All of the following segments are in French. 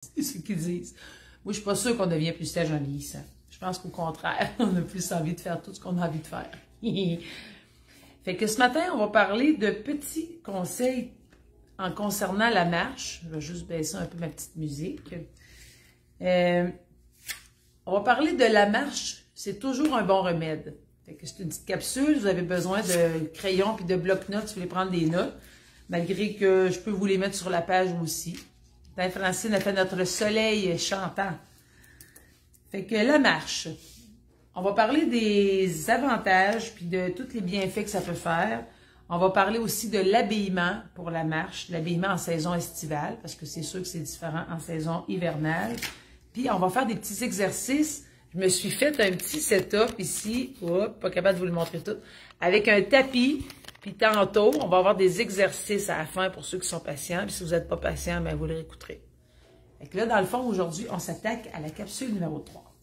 C'est ce qu'ils disent. Moi, je suis pas sûre qu'on devient plus sage en vieillissant. Je pense qu'au contraire, on a plus envie de faire tout ce qu'on a envie de faire. Fait que ce matin, on va parler de petits conseils en concernant la marche. Je vais juste baisser un peu ma petite musique. On va parler de la marche. C'est toujours un bon remède. Fait que c'est une petite capsule. Vous avez besoin de crayons et de bloc-notes si vous voulez prendre des notes. Malgré que je peux vous les mettre sur la page aussi. Francine a fait notre soleil chantant. Fait que la marche. On va parler des avantages puis de tous les bienfaits que ça peut faire. On va parler aussi de l'habillement pour la marche, l'habillement en saison estivale, parce que c'est sûr que c'est différent en saison hivernale. Puis on va faire des petits exercices. Je me suis fait un petit setup ici, pas capable de vous le montrer tout, avec un tapis. Puis tantôt, on va avoir des exercices à la fin pour ceux qui sont patients. Puis si vous n'êtes pas patient, bien, vous les réécouterez. Fait que là, dans le fond, aujourd'hui, on s'attaque à la capsule numéro 3.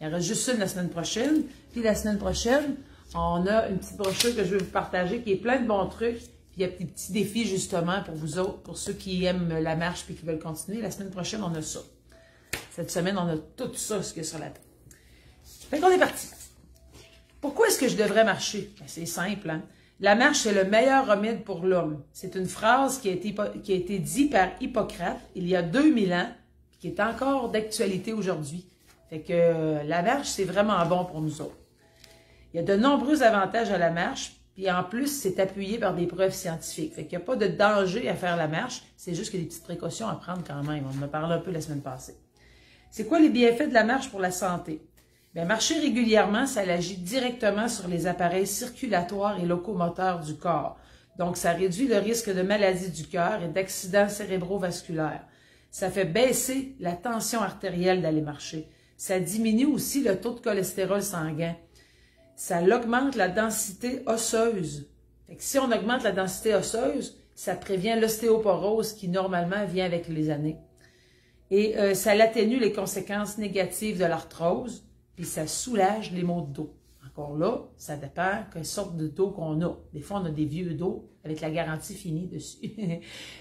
Il y aura juste une la semaine prochaine. Puis la semaine prochaine, on a une petite brochure que je vais vous partager qui est plein de bons trucs. Puis il y a des petits défis justement pour vous autres, pour ceux qui aiment la marche puis qui veulent continuer. La semaine prochaine, on a ça. Cette semaine, on a tout ça, ce qu'il y a sur la table. Fait qu'on est parti. Pourquoi est-ce que je devrais marcher? Ben, c'est simple, hein? La marche, c'est le meilleur remède pour l'homme. C'est une phrase qui a été dite par Hippocrate il y a 2000 ans, qui est encore d'actualité aujourd'hui. Fait que la marche, c'est vraiment bon pour nous autres. Il y a de nombreux avantages à la marche, puis en plus, c'est appuyé par des preuves scientifiques. Fait qu'il n'y a pas de danger à faire la marche, c'est juste qu'il y a des petites précautions à prendre quand même. On en a parlé un peu la semaine passée. C'est quoi les bienfaits de la marche pour la santé? Bien, marcher régulièrement, ça agit directement sur les appareils circulatoires et locomoteurs du corps. Donc, ça réduit le risque de maladies du cœur et d'accidents cérébrovasculaires. Ça fait baisser la tension artérielle d'aller marcher. Ça diminue aussi le taux de cholestérol sanguin. Ça augmente la densité osseuse. Fait que si on augmente la densité osseuse, ça prévient l'ostéoporose qui normalement vient avec les années. Et ça atténue les conséquences négatives de l'arthrose. Puis ça soulage les maux de dos. Encore là, ça dépend quelle sorte de dos qu'on a. Des fois, on a des vieux dos avec la garantie finie dessus.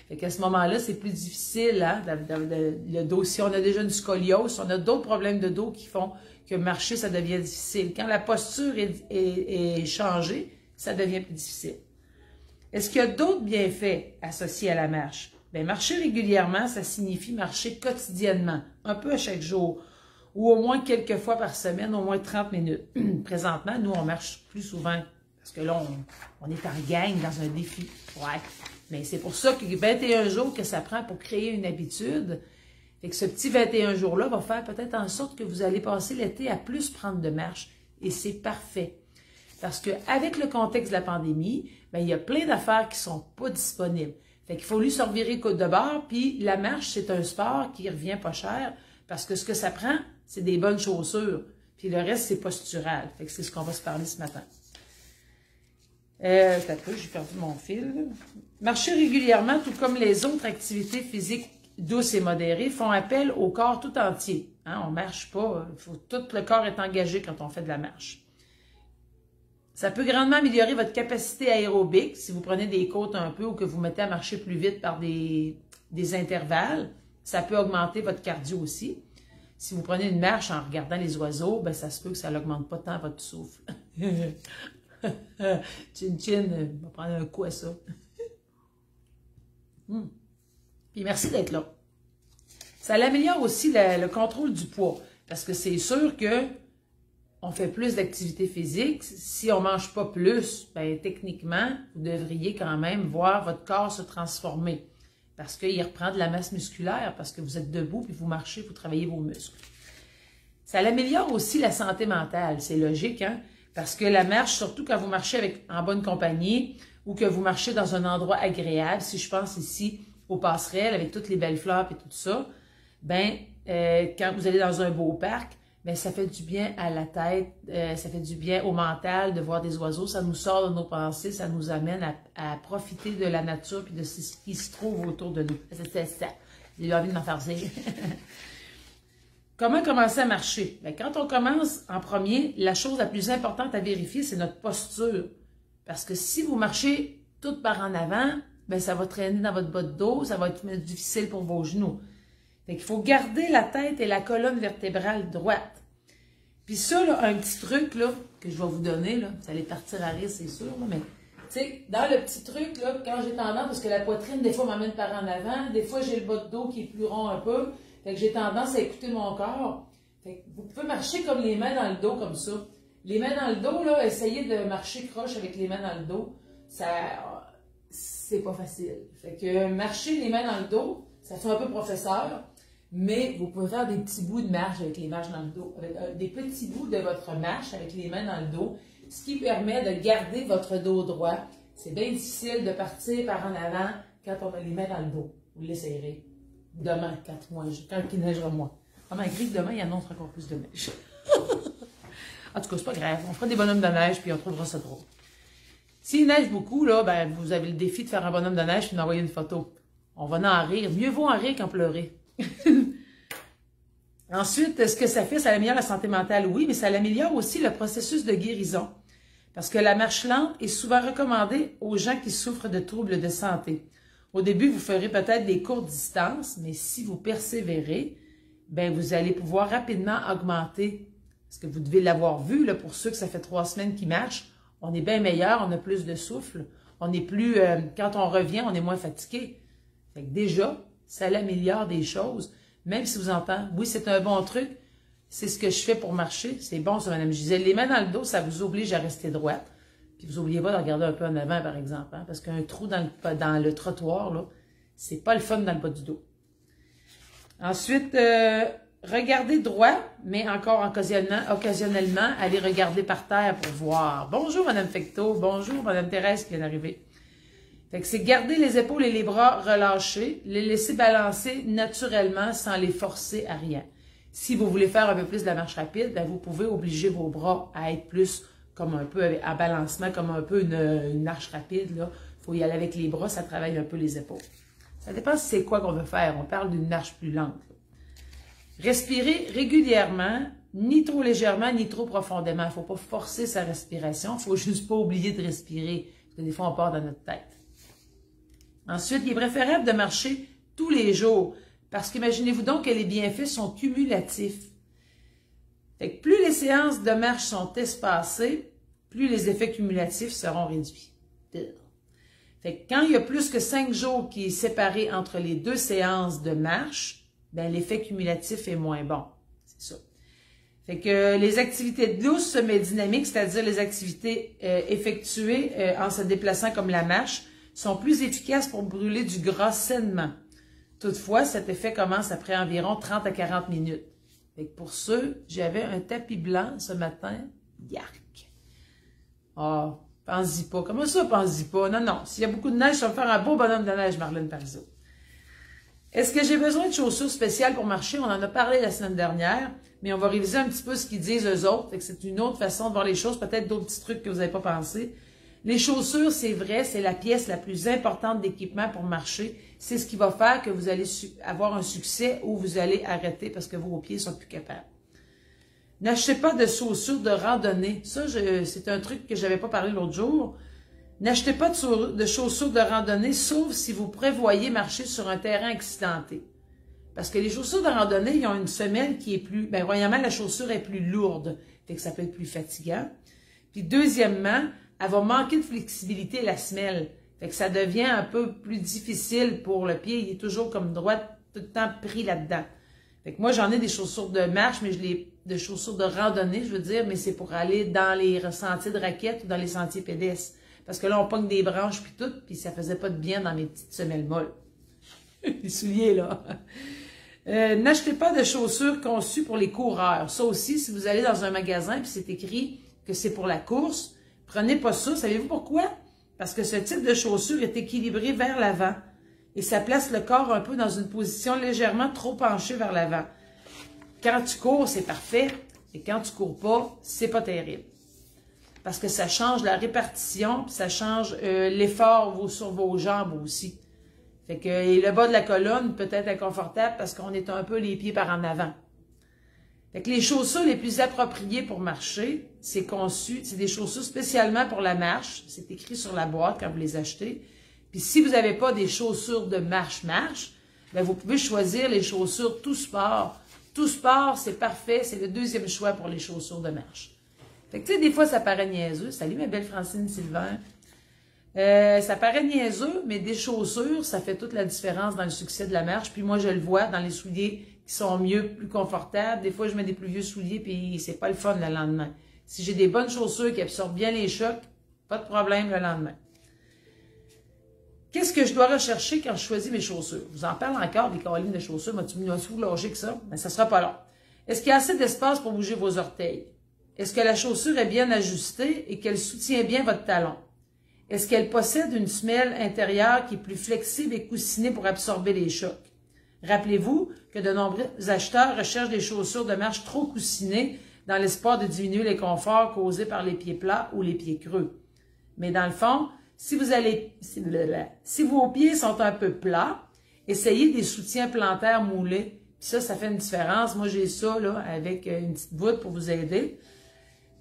Fait qu'à ce moment-là, c'est plus difficile, hein, le dos. Si on a déjà une scoliose, si on a d'autres problèmes de dos qui font que marcher, ça devient difficile. Quand la posture est changée, ça devient plus difficile. Est-ce qu'il y a d'autres bienfaits associés à la marche? Bien, marcher régulièrement, ça signifie marcher quotidiennement, un peu à chaque jour, ou au moins quelques fois par semaine, au moins 30 minutes. Présentement, nous, on marche plus souvent, parce que là, on est en gang dans un défi. Ouais. Mais c'est pour ça que 21 jours que ça prend pour créer une habitude, et que ce petit 21 jours-là va faire peut-être en sorte que vous allez passer l'été à plus prendre de marche. Et c'est parfait. Parce qu'avec le contexte de la pandémie, bien, il y a plein d'affaires qui sont pas disponibles. Fait qu'il faut lui se revirer côte de bord, puis la marche, c'est un sport qui revient pas cher, parce que ce que ça prend, c'est des bonnes chaussures. Puis le reste, c'est postural. Fait que c'est ce qu'on va se parler ce matin. T'as peu, j'ai perdu mon fil. Marcher régulièrement, tout comme les autres activités physiques douces et modérées, font appel au corps tout entier. Hein, on marche pas. Tout le corps est engagé quand on fait de la marche. Ça peut grandement améliorer votre capacité aérobique si vous prenez des côtes un peu ou que vous mettez à marcher plus vite par des intervalles. Ça peut augmenter votre cardio aussi. Si vous prenez une marche en regardant les oiseaux, ben ça se peut que ça n'augmente pas tant votre souffle. Chin, on va prendre un coup à ça. Puis merci d'être là. Ça améliore aussi le contrôle du poids. Parce que c'est sûr que on fait plus d'activité physique. Si on ne mange pas plus, ben techniquement, vous devriez quand même voir votre corps se transformer. Parce qu'il reprend de la masse musculaire, parce que vous êtes debout, puis vous marchez, vous travaillez vos muscles. Ça améliore aussi la santé mentale, c'est logique, hein? Parce que la marche, surtout quand vous marchez en bonne compagnie, ou que vous marchez dans un endroit agréable, si je pense ici aux passerelles, avec toutes les belles fleurs et tout ça, ben quand vous allez dans un beau parc, ben ça fait du bien à la tête, ça fait du bien au mental de voir des oiseaux, ça nous sort de nos pensées, ça nous amène à profiter de la nature et de ce qui se trouve autour de nous. C'est ça. J'ai envie de m'en faire dire. Comment commencer à marcher? Bien, quand on commence en premier, la chose la plus importante à vérifier, c'est notre posture. Parce que si vous marchez tout par en avant, bien, ça va traîner dans votre bas de dos, ça va être difficile pour vos genoux. Fait qu'il faut garder la tête et la colonne vertébrale droite. Puis ça, là, un petit truc là, que je vais vous donner, là, vous allez partir à rire, c'est sûr, là, mais tu sais, dans le petit truc, là, quand j'ai tendance, parce que la poitrine, des fois, m'amène par en avant, des fois, j'ai le bas de dos qui est plus rond un peu, fait que j'ai tendance à écouter mon corps. Fait que vous pouvez marcher comme les mains dans le dos, comme ça. Les mains dans le dos, là, essayez de marcher croche avec les mains dans le dos, c'est pas facile. Fait que marcher les mains dans le dos, ça fait un peu professeur, mais vous pouvez faire des petits bouts de marche avec les marches dans le dos, avec des petits bouts de votre marche avec les mains dans le dos, ce qui permet de garder votre dos droit. C'est bien difficile de partir par en avant quand on a les mains dans le dos. Vous l'essayerez. Demain, quand il neigera moins. Malgré que demain, il annonce encore plus de neige. En tout cas, c'est pas grave. On fera des bonhommes de neige puis on trouvera ça drôle. S'il neige beaucoup, là, ben, vous avez le défi de faire un bonhomme de neige et d'envoyer une photo. On va en rire. Mieux vaut en rire qu'en pleurer. Ensuite, ce que ça fait, ça améliore la santé mentale, oui, mais ça améliore aussi le processus de guérison. Parce que la marche lente est souvent recommandée aux gens qui souffrent de troubles de santé. Au début, vous ferez peut-être des courtes distances, mais si vous persévérez, ben vous allez pouvoir rapidement augmenter. Parce que vous devez l'avoir vu, là, pour ceux que ça fait 3 semaines qu'ils marchent, on est bien meilleur, on a plus de souffle, on est plus, quand on revient, on est moins fatigué. Fait que déjà, ça l'améliore des choses. Même si vous entendez, oui, c'est un bon truc, c'est ce que je fais pour marcher, c'est bon ça, Mme Gisèle. Les mains dans le dos, ça vous oblige à rester droite. Puis vous n'oubliez pas de regarder un peu en avant, par exemple, hein, parce qu'un trou dans le trottoir, là, c'est pas le fun dans le bas du dos. Ensuite, regardez droit, mais encore occasionnellement, allez regarder par terre pour voir. Bonjour, Mme Fecteau. Bonjour, Mme Thérèse qui vient d'arriver. Fait que c'est garder les épaules et les bras relâchés, les laisser balancer naturellement sans les forcer à rien. Si vous voulez faire un peu plus de la marche rapide, ben vous pouvez obliger vos bras à être plus comme un peu en balancement, comme un peu une marche rapide. Il faut y aller avec les bras, ça travaille un peu les épaules. Ça dépend si c'est quoi qu'on veut faire. On parle d'une marche plus lente. Respirez régulièrement, ni trop légèrement, ni trop profondément. Il ne faut pas forcer sa respiration. Il ne faut juste pas oublier de respirer. Parce que des fois, on part dans notre tête. Ensuite, il est préférable de marcher tous les jours. Parce qu'imaginez-vous donc que les bienfaits sont cumulatifs. Fait que plus les séances de marche sont espacées, plus les effets cumulatifs seront réduits. Fait que quand il y a plus que 5 jours qui est séparé entre les 2 séances de marche, ben l'effet cumulatif est moins bon. C'est ça. Fait que les activités douces mais dynamiques, c'est-à-dire les activités effectuées en se déplaçant comme la marche, sont plus efficaces pour brûler du gras sainement. Toutefois, cet effet commence après environ 30 à 40 minutes. Fait que pour ceux, j'avais un tapis blanc ce matin. Yark! Ah, oh, pense-y pas. Comment ça, pense-y pas? Non, non. S'il y a beaucoup de neige, ça va me faire un beau bonhomme de neige, Marlène Parizeau. Est-ce que j'ai besoin de chaussures spéciales pour marcher? On en a parlé la semaine dernière, mais on va réviser un petit peu ce qu'ils disent eux autres. Fait que c'est une autre façon de voir les choses, peut-être d'autres petits trucs que vous n'avez pas pensé. Les chaussures, c'est vrai, c'est la pièce la plus importante d'équipement pour marcher. C'est ce qui va faire que vous allez avoir un succès ou vous allez arrêter parce que vos pieds sont plus capables. N'achetez pas de chaussures de randonnée. Ça, c'est un truc que je n'avais pas parlé l'autre jour. N'achetez pas de chaussures de randonnée, sauf si vous prévoyez marcher sur un terrain accidenté. Parce que les chaussures de randonnée, ils ont une semelle qui est plus... Bien, premièrement, la chaussure est plus lourde, fait que ça peut être plus fatigant. Puis deuxièmement, elle va manquer de flexibilité, la semelle. Fait que ça devient un peu plus difficile pour le pied. Il est toujours comme droit, tout le temps pris là-dedans. Fait que moi, j'en ai des chaussures de marche, mais de chaussures de randonnée, je veux dire, mais c'est pour aller dans les sentiers de raquettes ou dans les sentiers pédestres. Parce que là, on pogne des branches puis tout, puis ça faisait pas de bien dans mes petites semelles molles. Les souliers, là. N'achetez pas de chaussures conçues pour les coureurs. Ça aussi, si vous allez dans un magasin puis c'est écrit que c'est pour la course, prenez pas ça. Savez-vous pourquoi? Parce que ce type de chaussure est équilibré vers l'avant et ça place le corps un peu dans une position légèrement trop penchée vers l'avant. Quand tu cours, c'est parfait, et quand tu cours pas, c'est pas terrible. Parce que ça change la répartition, puis ça change l'effort sur vos jambes aussi. Fait que et le bas de la colonne peut être inconfortable parce qu'on est un peu les pieds par en avant. Fait que les chaussures les plus appropriées pour marcher, c'est des chaussures spécialement pour la marche. C'est écrit sur la boîte quand vous les achetez. Puis si vous n'avez pas des chaussures de marche, bien, vous pouvez choisir les chaussures tout sport. Tout sport, c'est parfait, c'est le deuxième choix pour les chaussures de marche. Fait que, tu sais, des fois, ça paraît niaiseux. Salut, ma belle Francine Sylvain. Ça paraît niaiseux, mais des chaussures, ça fait toute la différence dans le succès de la marche. Puis moi, je le vois dans les souliers qui sont mieux, plus confortables. Des fois, je mets des plus vieux souliers, puis c'est pas le fun le lendemain. Si j'ai des bonnes chaussures qui absorbent bien les chocs, pas de problème le lendemain. Qu'est-ce que je dois rechercher quand je choisis mes chaussures? Je vous en parle encore des collines de chaussures, mais tu m'as tout lâché que ça, mais ça sera pas long. Est-ce qu'il y a assez d'espace pour bouger vos orteils? Est-ce que la chaussure est bien ajustée et qu'elle soutient bien votre talon? Est-ce qu'elle possède une semelle intérieure qui est plus flexible et coussinée pour absorber les chocs? Rappelez-vous que de nombreux acheteurs recherchent des chaussures de marche trop coussinées dans l'espoir de diminuer les conforts causés par les pieds plats ou les pieds creux. Mais dans le fond, si vos pieds sont un peu plats, essayez des soutiens plantaires moulés. Puis ça fait une différence. Moi, j'ai ça là avec une petite voûte pour vous aider.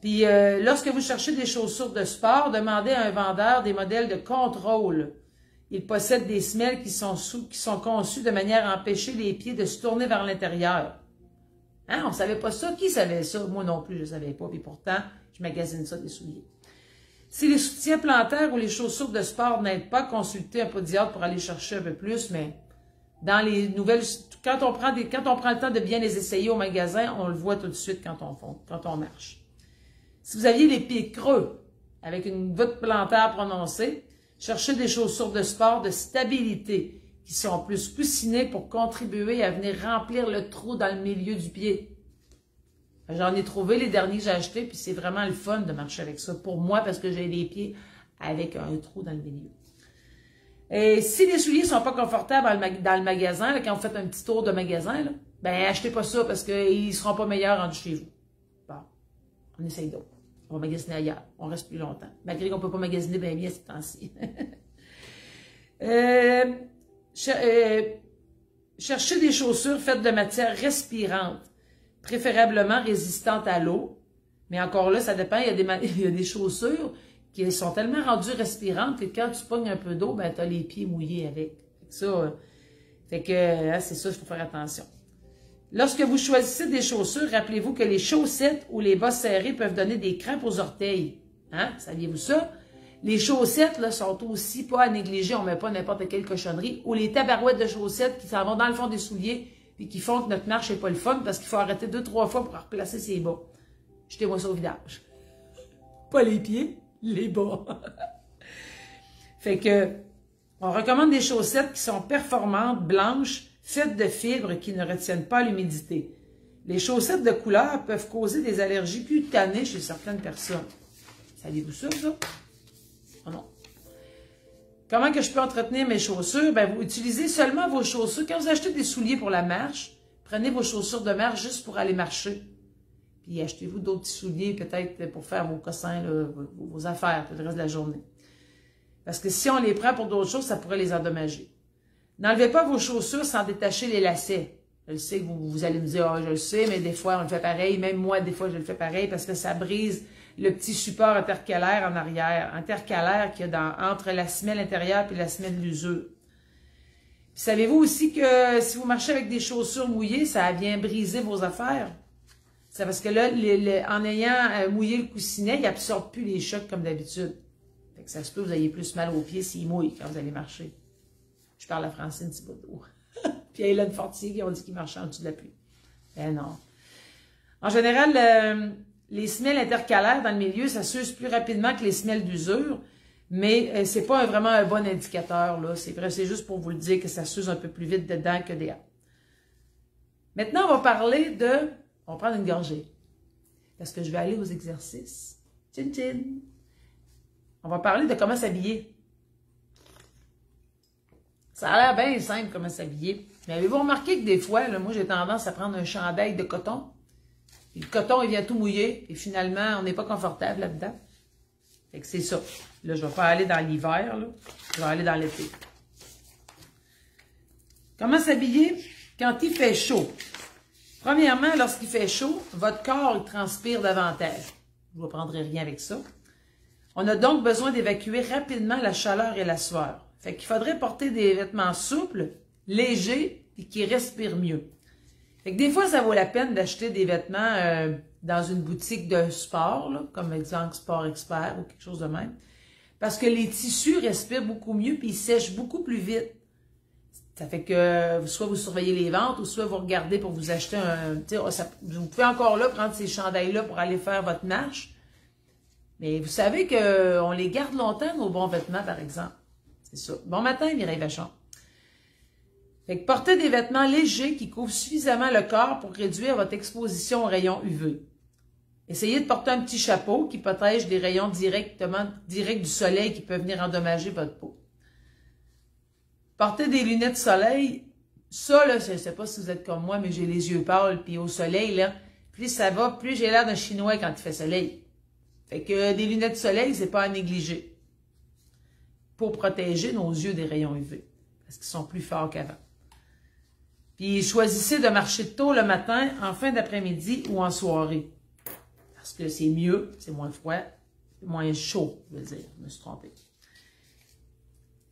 Puis, lorsque vous cherchez des chaussures de sport, demandez à un vendeur des modèles de contrôle. Il possède des semelles qui sont conçues de manière à empêcher les pieds de se tourner vers l'intérieur. Hein, on ne savait pas ça. Qui savait ça? Moi non plus, je ne savais pas. Puis pourtant, je magasine ça des souliers. Si les soutiens plantaires ou les chaussures de sport n'aident pas, consultez un podiatre pour aller chercher un peu plus, mais dans les nouvelles, quand on prend le temps de bien les essayer au magasin, on le voit tout de suite quand on marche. Si vous aviez les pieds creux, avec une voûte plantaire prononcée, cherchez des chaussures de sport de stabilité, qui sont plus coussinées pour contribuer à venir remplir le trou dans le milieu du pied. J'en ai trouvé les derniers que j'ai achetés, puis c'est vraiment le fun de marcher avec ça pour moi, parce que j'ai les pieds avec un trou dans le milieu. Et si les souliers ne sont pas confortables dans le magasin, là, quand vous faites un petit tour de magasin, là, ben achetez pas ça parce qu'ils ne seront pas meilleurs rendus chez vous. Bon, on essaye d'autres. On va magasiner ailleurs. On reste plus longtems. Malgré qu'on ne peut pas magasiner bien ces temps-ci. Cherchez des chaussures faites de matière respirante, préférablement résistantes à l'eau. Mais encore là, ça dépend. Il y a des chaussures qui sont tellement rendues respirantes que quand tu pognes un peu d'eau, ben, tu as les pieds mouillés avec. C'est ça, il faut faire attention. Lorsque vous choisissez des chaussures, rappelez-vous que les chaussettes ou les bas serrés peuvent donner des crampes aux orteils. Hein? Saviez-vous ça? Les chaussettes là, sont aussi pas à négliger. On ne met pas n'importe quelle cochonnerie. Ou les tabarouettes de chaussettes qui s'en vont dans le fond des souliers et qui font que notre marche n'est pas le fun parce qu'il faut arrêter 2-3 fois pour replacer ses bas. Jetez-moi ça au vidage. Pas les pieds, les bas. Fait que, on recommande des chaussettes qui sont performantes, blanches, faites de fibres qui ne retiennent pas l'humidité. Les chaussettes de couleur peuvent causer des allergies cutanées chez certaines personnes. Saviez-vous ça? Oh non. Comment que je peux entretenir mes chaussures? Ben, vous utilisez seulement vos chaussures. Quand vous achetez des souliers pour la marche, prenez vos chaussures de marche juste pour aller marcher. Puis achetez-vous d'autres petits souliers peut-être pour faire vos cossins, là, vos affaires pour le reste de la journée. Parce que si on les prend pour d'autres choses, ça pourrait les endommager. N'enlevez pas vos chaussures sans détacher les lacets. Je sais que vous allez me dire, « Ah, je le sais, mais des fois, on le fait pareil. » Même moi, des fois, je le fais pareil parce que ça brise le petit support intercalaire en arrière. Intercalaire qu'il y a entre la semelle intérieure et la semelle de l'usure. Savez-vous aussi que si vous marchez avec des chaussures mouillées, ça vient briser vos affaires? C'est parce que là, en ayant mouillé le coussinet, il n'absorbe plus les chocs comme d'habitude. Ça se peut que vous ayez plus mal aux pieds s'il mouille quand vous allez marcher. Je parle à Francine Thibodeau. Puis elle a une Fortier qui ont dit qu'il marchait en dessous de la pluie. Ben non. En général, les semelles intercalaires dans le milieu, ça s'use plus rapidement que les semelles d'usure, mais c'est pas vraiment un bon indicateur, là. C'est vrai, c'est juste pour vous le dire que ça s'use un peu plus vite dedans que dehors. Maintenant, on va parler de... On va prendre une gorgée. Parce que je vais aller aux exercices. Tchin tchin. On va parler de comment s'habiller. Ça a l'air bien simple, comment s'habiller. Mais avez-vous remarqué que des fois, là, moi, j'ai tendance à prendre un chandail de coton. Et le coton, il vient tout mouiller. Et finalement, on n'est pas confortable là-dedans. Fait que c'est ça. Là, je ne vais pas aller dans l'hiver, là. Je vais aller dans l'été. Comment s'habiller quand il fait chaud? Premièrement, lorsqu'il fait chaud, votre corps il transpire davantage. Je ne prendrai rien avec ça. On a donc besoin d'évacuer rapidement la chaleur et la sueur. Fait qu'il faudrait porter des vêtements souples légers et qui respirent mieux. Fait que des fois, ça vaut la peine d'acheter des vêtements dans une boutique de sport, là, comme exemple Sport Expert ou quelque chose de même. Parce que les tissus respirent beaucoup mieux puis ils sèchent beaucoup plus vite. Ça fait que soit vous surveillez les ventes ou soit vous regardez pour vous acheter un... Vous pouvez encore là prendre ces chandails-là pour aller faire votre marche. Mais vous savez qu'on les garde longtemps, nos bons vêtements, par exemple. C'est ça. Bon matin, Mireille Vachon. Fait que portez des vêtements légers qui couvrent suffisamment le corps pour réduire votre exposition aux rayons UV. Essayez de porter un petit chapeau qui protège des rayons directs du soleil qui peuvent venir endommager votre peau. Portez des lunettes de soleil. Ça, là, je ne sais pas si vous êtes comme moi, mais j'ai les yeux pâles, puis au soleil, là, plus ça va, plus j'ai l'air d'un Chinois quand il fait soleil. Fait que des lunettes de soleil, c'est pas à négliger. Pour protéger nos yeux des rayons UV. Parce qu'ils sont plus forts qu'avant. Puis choisissez de marcher tôt le matin, en fin d'après-midi ou en soirée. Parce que c'est mieux, c'est moins froid, moins chaud, je veux dire. Je me suis trompée.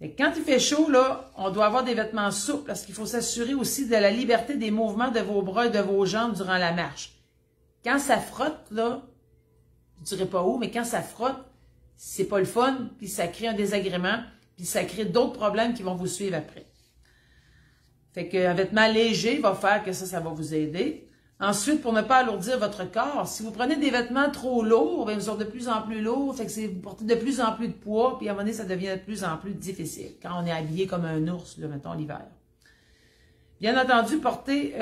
Et quand il fait chaud, là, on doit avoir des vêtements souples parce qu'il faut s'assurer aussi de la liberté des mouvements de vos bras et de vos jambes durant la marche. Quand ça frotte, là, je dirais pas où, mais quand ça frotte, c'est pas le fun, puis ça crée un désagrément, puis ça crée d'autres problèmes qui vont vous suivre après. Fait qu'un vêtement léger va faire que ça va vous aider. Ensuite, pour ne pas alourdir votre corps, si vous prenez des vêtements trop lourds, bien, ils sont de plus en plus lourds, fait que vous portez de plus en plus de poids, puis à un moment donné, ça devient de plus en plus difficile quand on est habillé comme un ours, là, mettons, l'hiver. Bien entendu, portez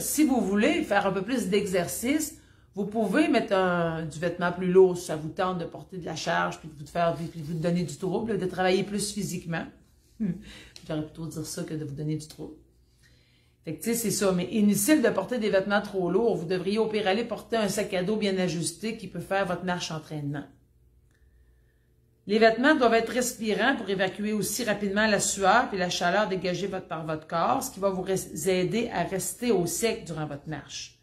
si vous voulez faire un peu plus d'exercice, vous pouvez mettre du vêtement plus lourd si ça vous tente de porter de la charge, puis de vous donner du trouble, de travailler plus physiquement. J'aurais plutôt dire ça que de vous donner du trouble. Fait que, tu sais, c'est ça. Mais inutile de porter des vêtements trop lourds. Vous devriez au pire aller porter un sac à dos bien ajusté qui peut faire votre marche entraînement. Les vêtements doivent être respirants pour évacuer aussi rapidement la sueur et la chaleur dégagée par votre corps, ce qui va vous aider à rester au sec durant votre marche.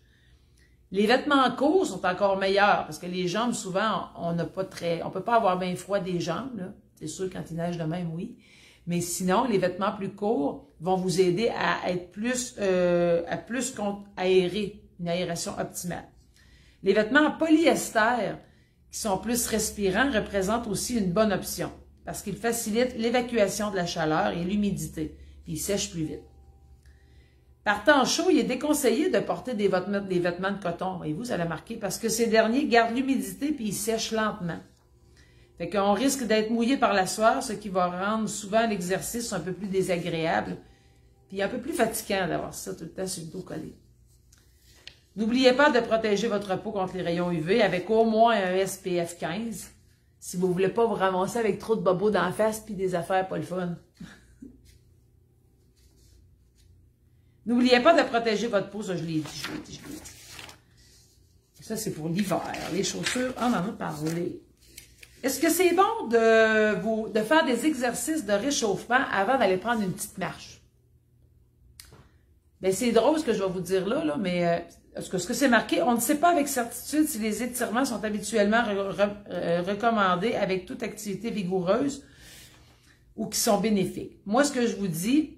Les vêtements courts sont encore meilleurs parce que les jambes, souvent, on peut pas avoir bien froid des jambes, là. C'est sûr, quand il neige de même, oui. Mais sinon, les vêtements plus courts vont vous aider à être plus aéré, une aération optimale. Les vêtements en polyester, qui sont plus respirants, représentent aussi une bonne option parce qu'ils facilitent l'évacuation de la chaleur et l'humidité, puis ils sèchent plus vite. Par temps chaud, il est déconseillé de porter des vêtements de coton, voyez-vous, ça l'a marqué, parce que ces derniers gardent l'humidité puis ils sèchent lentement. Fait qu'on risque d'être mouillé par la sueur, ce qui va rendre souvent l'exercice un peu plus désagréable, puis un peu plus fatigant d'avoir ça tout le temps sur le dos collé. N'oubliez pas de protéger votre peau contre les rayons UV avec au moins un SPF 15, si vous ne voulez pas vous ramasser avec trop de bobos d'en face puis des affaires pas le fun. N'oubliez pas de protéger votre peau, ça je l'ai dit. Ça c'est pour l'hiver. Les chaussures, on en a parlé. Est-ce que c'est bon de faire des exercices de réchauffement avant d'aller prendre une petite marche? Bien, c'est drôle ce que je vais vous dire là, mais ce que c'est marqué, on ne sait pas avec certitude si les étirements sont habituellement recommandés avec toute activité vigoureuse ou qui sont bénéfiques. Moi, ce que je vous dis,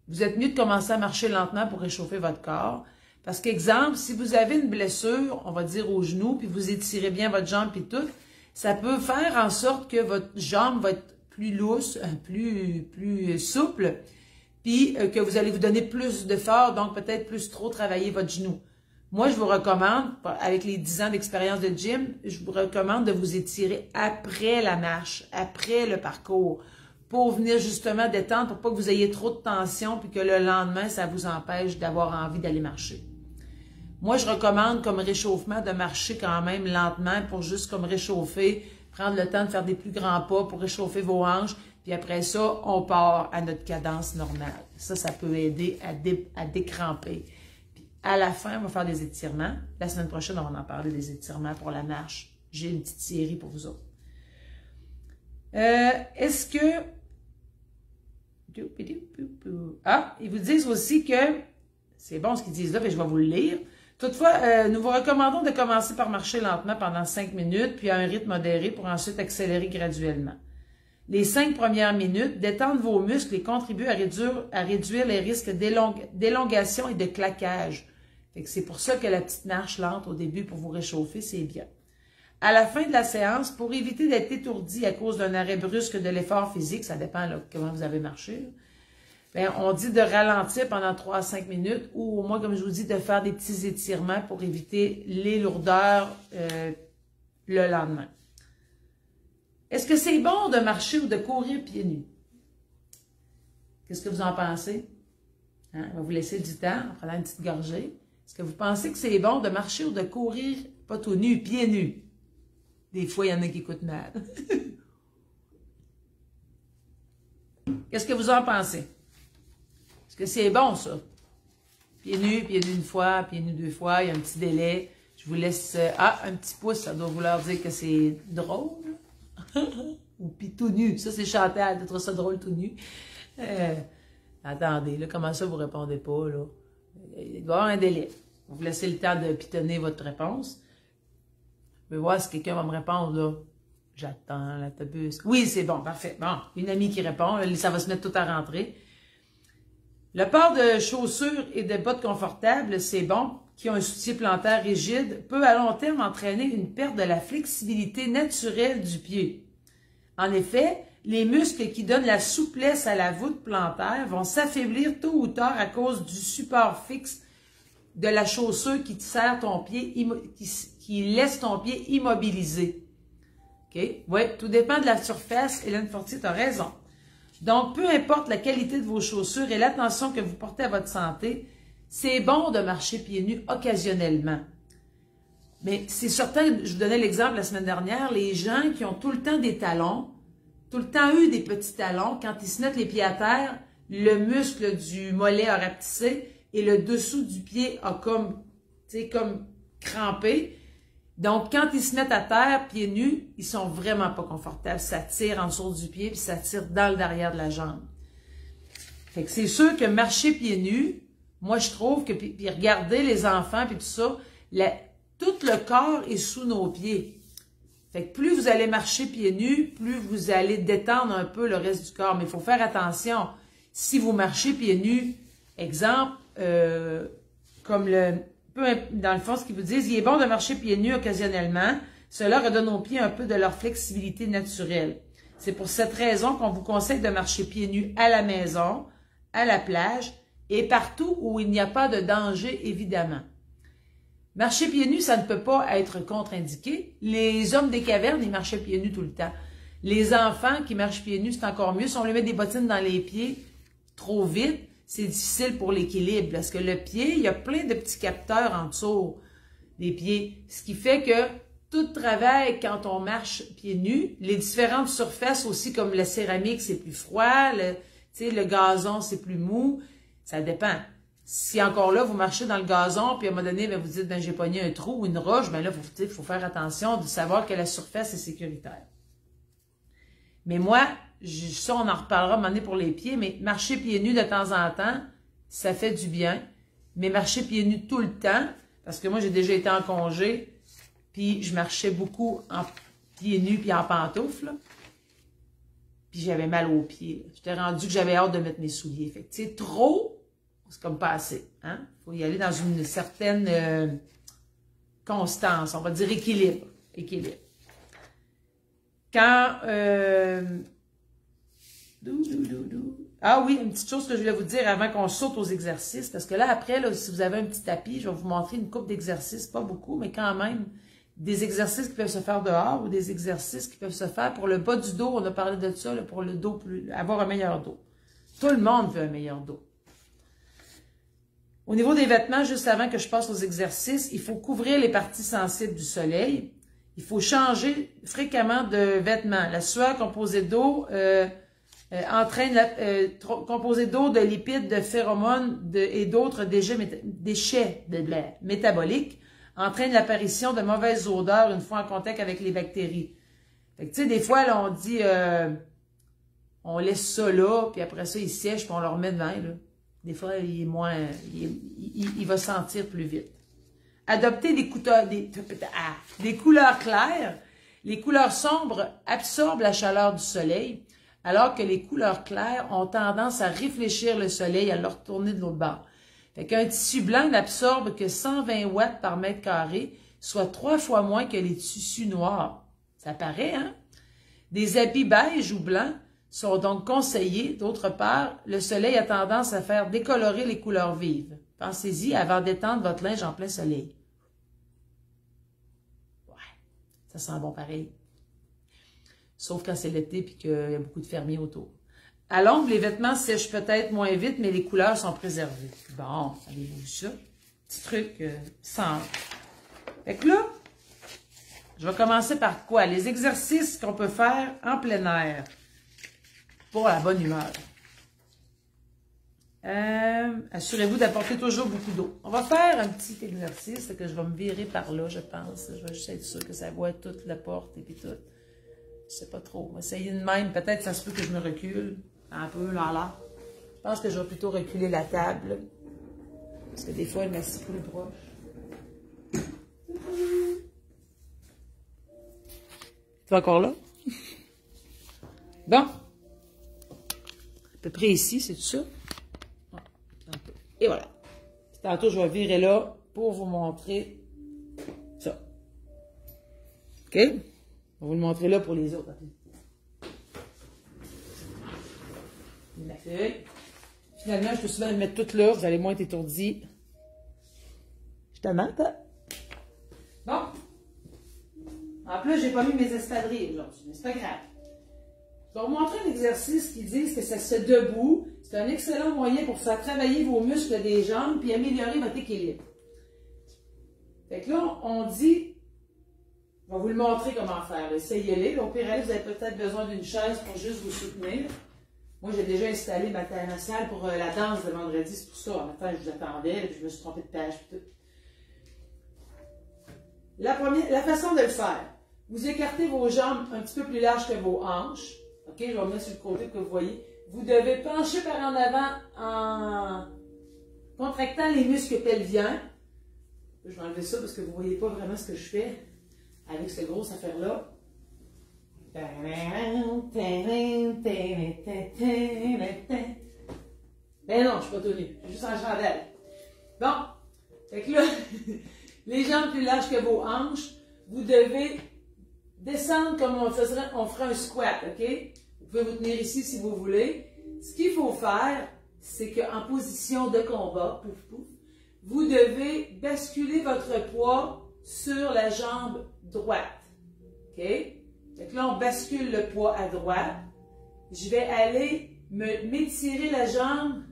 vous êtes mieux de commencer à marcher lentement pour réchauffer votre corps. Parce qu'exemple, si vous avez une blessure, on va dire au genou, puis vous étirez bien votre jambe puis tout, ça peut faire en sorte que votre jambe va être plus lousse, plus souple, puis que vous allez vous donner plus d'efforts, donc peut-être plus trop travailler votre genou. Moi, je vous recommande, avec les 10 ans d'expérience de gym, je vous recommande de vous étirer après la marche, après le parcours, pour venir justement détendre, pour pas que vous ayez trop de tension, puis que le lendemain, ça vous empêche d'avoir envie d'aller marcher. Moi, je recommande comme réchauffement de marcher quand même lentement pour juste comme réchauffer, prendre le temps de faire des plus grands pas pour réchauffer vos hanches. Puis après ça, on part à notre cadence normale. Ça peut aider à décramper. Puis à la fin, on va faire des étirements. La semaine prochaine, on va en parler des étirements pour la marche. J'ai une petite série pour vous autres. Est-ce que... Ah, ils vous disent aussi que... C'est bon ce qu'ils disent là, mais je vais vous le lire. Toutefois, nous vous recommandons de commencer par marcher lentement pendant 5 minutes, puis à un rythme modéré pour ensuite accélérer graduellement. les 5 premières minutes, détendre vos muscles et contribuer à réduire les risques d'élongation et de claquage. C'est pour ça que la petite marche lente au début pour vous réchauffer, c'est bien. À la fin de la séance, pour éviter d'être étourdi à cause d'un arrêt brusque de l'effort physique, ça dépend là, comment vous avez marché, bien, on dit de ralentir pendant 3 à 5 minutes ou au moins, comme je vous dis, de faire des petits étirements pour éviter les lourdeurs le lendemain. Est-ce que c'est bon de marcher ou de courir pieds nus? Qu'est-ce que vous en pensez? Hein? On va vous laisser du temps en prenant une petite gorgée. Est-ce que vous pensez que c'est bon de marcher ou de courir, pas tout nu, pieds nus? Des fois, il y en a qui écoutent mal. Qu'est-ce que vous en pensez? Est-ce que c'est bon, ça? Pieds nus une fois, pieds nus 2 fois, il y a un petit délai. Je vous laisse... un petit pouce, ça doit vouloir dire que c'est drôle. Ou puis tout nu. Ça, c'est Chantal, tu trouves ça drôle tout nu. Attendez, là, comment ça vous répondez pas, là? Il doit y avoir un délai. Vous laissez le temps de pitonner votre réponse. Je vais voir si quelqu'un va me répondre, là. J'attends l'autobus. Oui, c'est bon, parfait. Bon, une amie qui répond, là, ça va se mettre tout à rentrer. Le port de chaussures et de bottes confortables, c'est bon, qui ont un soutien plantaire rigide, peut à long terme entraîner une perte de la flexibilité naturelle du pied. En effet, les muscles qui donnent la souplesse à la voûte plantaire vont s'affaiblir tôt ou tard à cause du support fixe de la chaussure qui serre ton pied, qui laisse ton pied immobilisé. OK? Oui, tout dépend de la surface. Hélène Fortier, tu as raison. Donc, peu importe la qualité de vos chaussures et l'attention que vous portez à votre santé, c'est bon de marcher pieds nus occasionnellement. Mais c'est certain, je vous donnais l'exemple la semaine dernière, les gens qui ont tout le temps des talons, tout le temps eu des petits talons, quand ils se mettent les pieds à terre, le muscle du mollet a rapetissé et le dessous du pied a comme crampé. Donc, quand ils se mettent à terre, pieds nus, ils sont vraiment pas confortables. Ça tire en dessous du pied, puis ça tire dans le derrière de la jambe. Fait que c'est sûr que marcher pieds nus, moi, je trouve que, puis regardez les enfants, puis tout ça, tout le corps est sous nos pieds. Fait que plus vous allez marcher pieds nus, plus vous allez détendre un peu le reste du corps. Mais il faut faire attention. Si vous marchez pieds nus, exemple, comme dans le fond, ce qu'ils vous disent, il est bon de marcher pieds nus occasionnellement. Cela redonne aux pieds un peu de leur flexibilité naturelle. C'est pour cette raison qu'on vous conseille de marcher pieds nus à la maison, à la plage et partout où il n'y a pas de danger, évidemment. Marcher pieds nus, ça ne peut pas être contre-indiqué. Les hommes des cavernes, ils marchaient pieds nus tout le temps. Les enfants qui marchent pieds nus, c'est encore mieux. Si on leur met des bottines dans les pieds trop vite, c'est difficile pour l'équilibre. Parce que le pied, il y a plein de petits capteurs en dessous des pieds. Ce qui fait que tout travaille quand on marche pieds nus. Les différentes surfaces aussi, comme la céramique, c'est plus froid. Le gazon, c'est plus mou. Ça dépend. Si encore là, vous marchez dans le gazon, puis à un moment donné, vous dites, j'ai pogné un trou ou une roche, là, il faut faire attention de savoir que la surface est sécuritaire. Mais moi, ça, on en reparlera à un moment donné pour les pieds, mais marcher pieds nus de temps en temps, ça fait du bien. Mais marcher pieds nus tout le temps, parce que moi, j'ai déjà été en congé, puis je marchais beaucoup en pieds nus puis en pantoufles, puis j'avais mal aux pieds. J'étais rendu que j'avais hâte de mettre mes souliers. Fait que, tu sais, trop, c'est comme pas assez. Hein? Faut y aller dans une certaine constance, on va dire équilibre. Équilibre. Quand... Ah oui, une petite chose que je voulais vous dire avant qu'on saute aux exercices, parce que là, après, là, si vous avez un petit tapis, je vais vous montrer une couple d'exercices, pas beaucoup, mais quand même, des exercices qui peuvent se faire dehors ou des exercices qui peuvent se faire pour le bas du dos. On a parlé de ça, là, pour le dos, avoir un meilleur dos. Tout le monde veut un meilleur dos. Au niveau des vêtements, juste avant que je passe aux exercices, il faut couvrir les parties sensibles du soleil. Il faut changer fréquemment de vêtements. La sueur composée d'eau composée d'eau, de lipides, de phéromones et d'autres déchets métaboliques entraîne l'apparition de mauvaises odeurs une fois en contact avec les bactéries. Fait que, tu sais, des fois, là, on dit, on laisse ça là, puis après ça, il sèche, puis on le remet devant, là. Des fois, il est moins, il va sentir plus vite. Adopter des couleurs claires. Les couleurs sombres absorbent la chaleur du soleil. alors que les couleurs claires ont tendance à réfléchir le soleil et à le retourner de l'autre bord. Fait qu'un tissu blanc n'absorbe que 120 watts par mètre carré, soit 3 fois moins que les tissus noirs. Ça paraît, hein? Des habits beige ou blancs sont donc conseillés. D'autre part, le soleil a tendance à faire décolorer les couleurs vives. Pensez-y avant d'étendre votre linge en plein soleil. Ouais, ça sent bon pareil. Sauf quand c'est l'été et qu'il y a beaucoup de fermiers autour. À l'ombre, les vêtements sèchent peut-être moins vite, mais les couleurs sont préservées. Bon, avez-vous vu ça? Petit truc simple. Fait que là, je vais commencer par quoi? Les exercices qu'on peut faire en plein air pour la bonne humeur. Assurez-vous d'apporter toujours beaucoup d'eau. On va faire un petit exercice que je vais me virer par là, je pense. Je vais juste être sûr que ça voit toute la porte et puis tout. Je sais pas trop. On va essayer de même. Peut-être ça se peut que je me recule un peu là. Je pense que je vais plutôt reculer la table. Parce que des fois, elle m'assied plus proche. Tu es encore là? Bon. À peu près ici, c'est tout ça? Et voilà. Tantôt, je vais virer là pour vous montrer ça. OK? Je vais vous le montrer là pour les autres. Ma feuille. Finalement, je peux souvent le mettre toute là. Vous allez moins être étourdis. Je te mente, hein? Bon. En plus, j'ai pas mis mes espadrilles aujourd'hui, mais c'est pas grave. Je vais vous montrer un exercice qui dit que ça se debout. C'est un excellent moyen pour faire travailler vos muscles des jambes puis améliorer votre équilibre. Fait que là, on dit, je vais vous le montrer comment faire. Essayez-le. Au pire, vous avez peut-être besoin d'une chaise pour juste vous soutenir. Moi, j'ai déjà installé ma table salle pour la danse de vendredi. C'est pour ça. En même temps, je vous attendais et je me suis trompée de page. La façon de le faire. Vous écartez vos jambes un petit peu plus larges que vos hanches. OK, je vais me mettre sur le côté que vous voyez. Vous devez pencher par en avant en contractant les muscles pelviens. Je vais enlever ça parce que vous ne voyez pas vraiment ce que je fais avec cette grosse affaire-là. Ben non, je ne suis pas tenue. Je suis juste en chandelle. Bon. Fait que là, les jambes plus larges que vos hanches, vous devez descendre comme on ferait un squat, OK? Vous pouvez vous tenir ici si vous voulez. Ce qu'il faut faire, c'est qu'en position de combat, pouf, pouf, vous devez basculer votre poids sur la jambe droite, OK? Donc là, on bascule le poids à droite. Je vais aller m'étirer la jambe.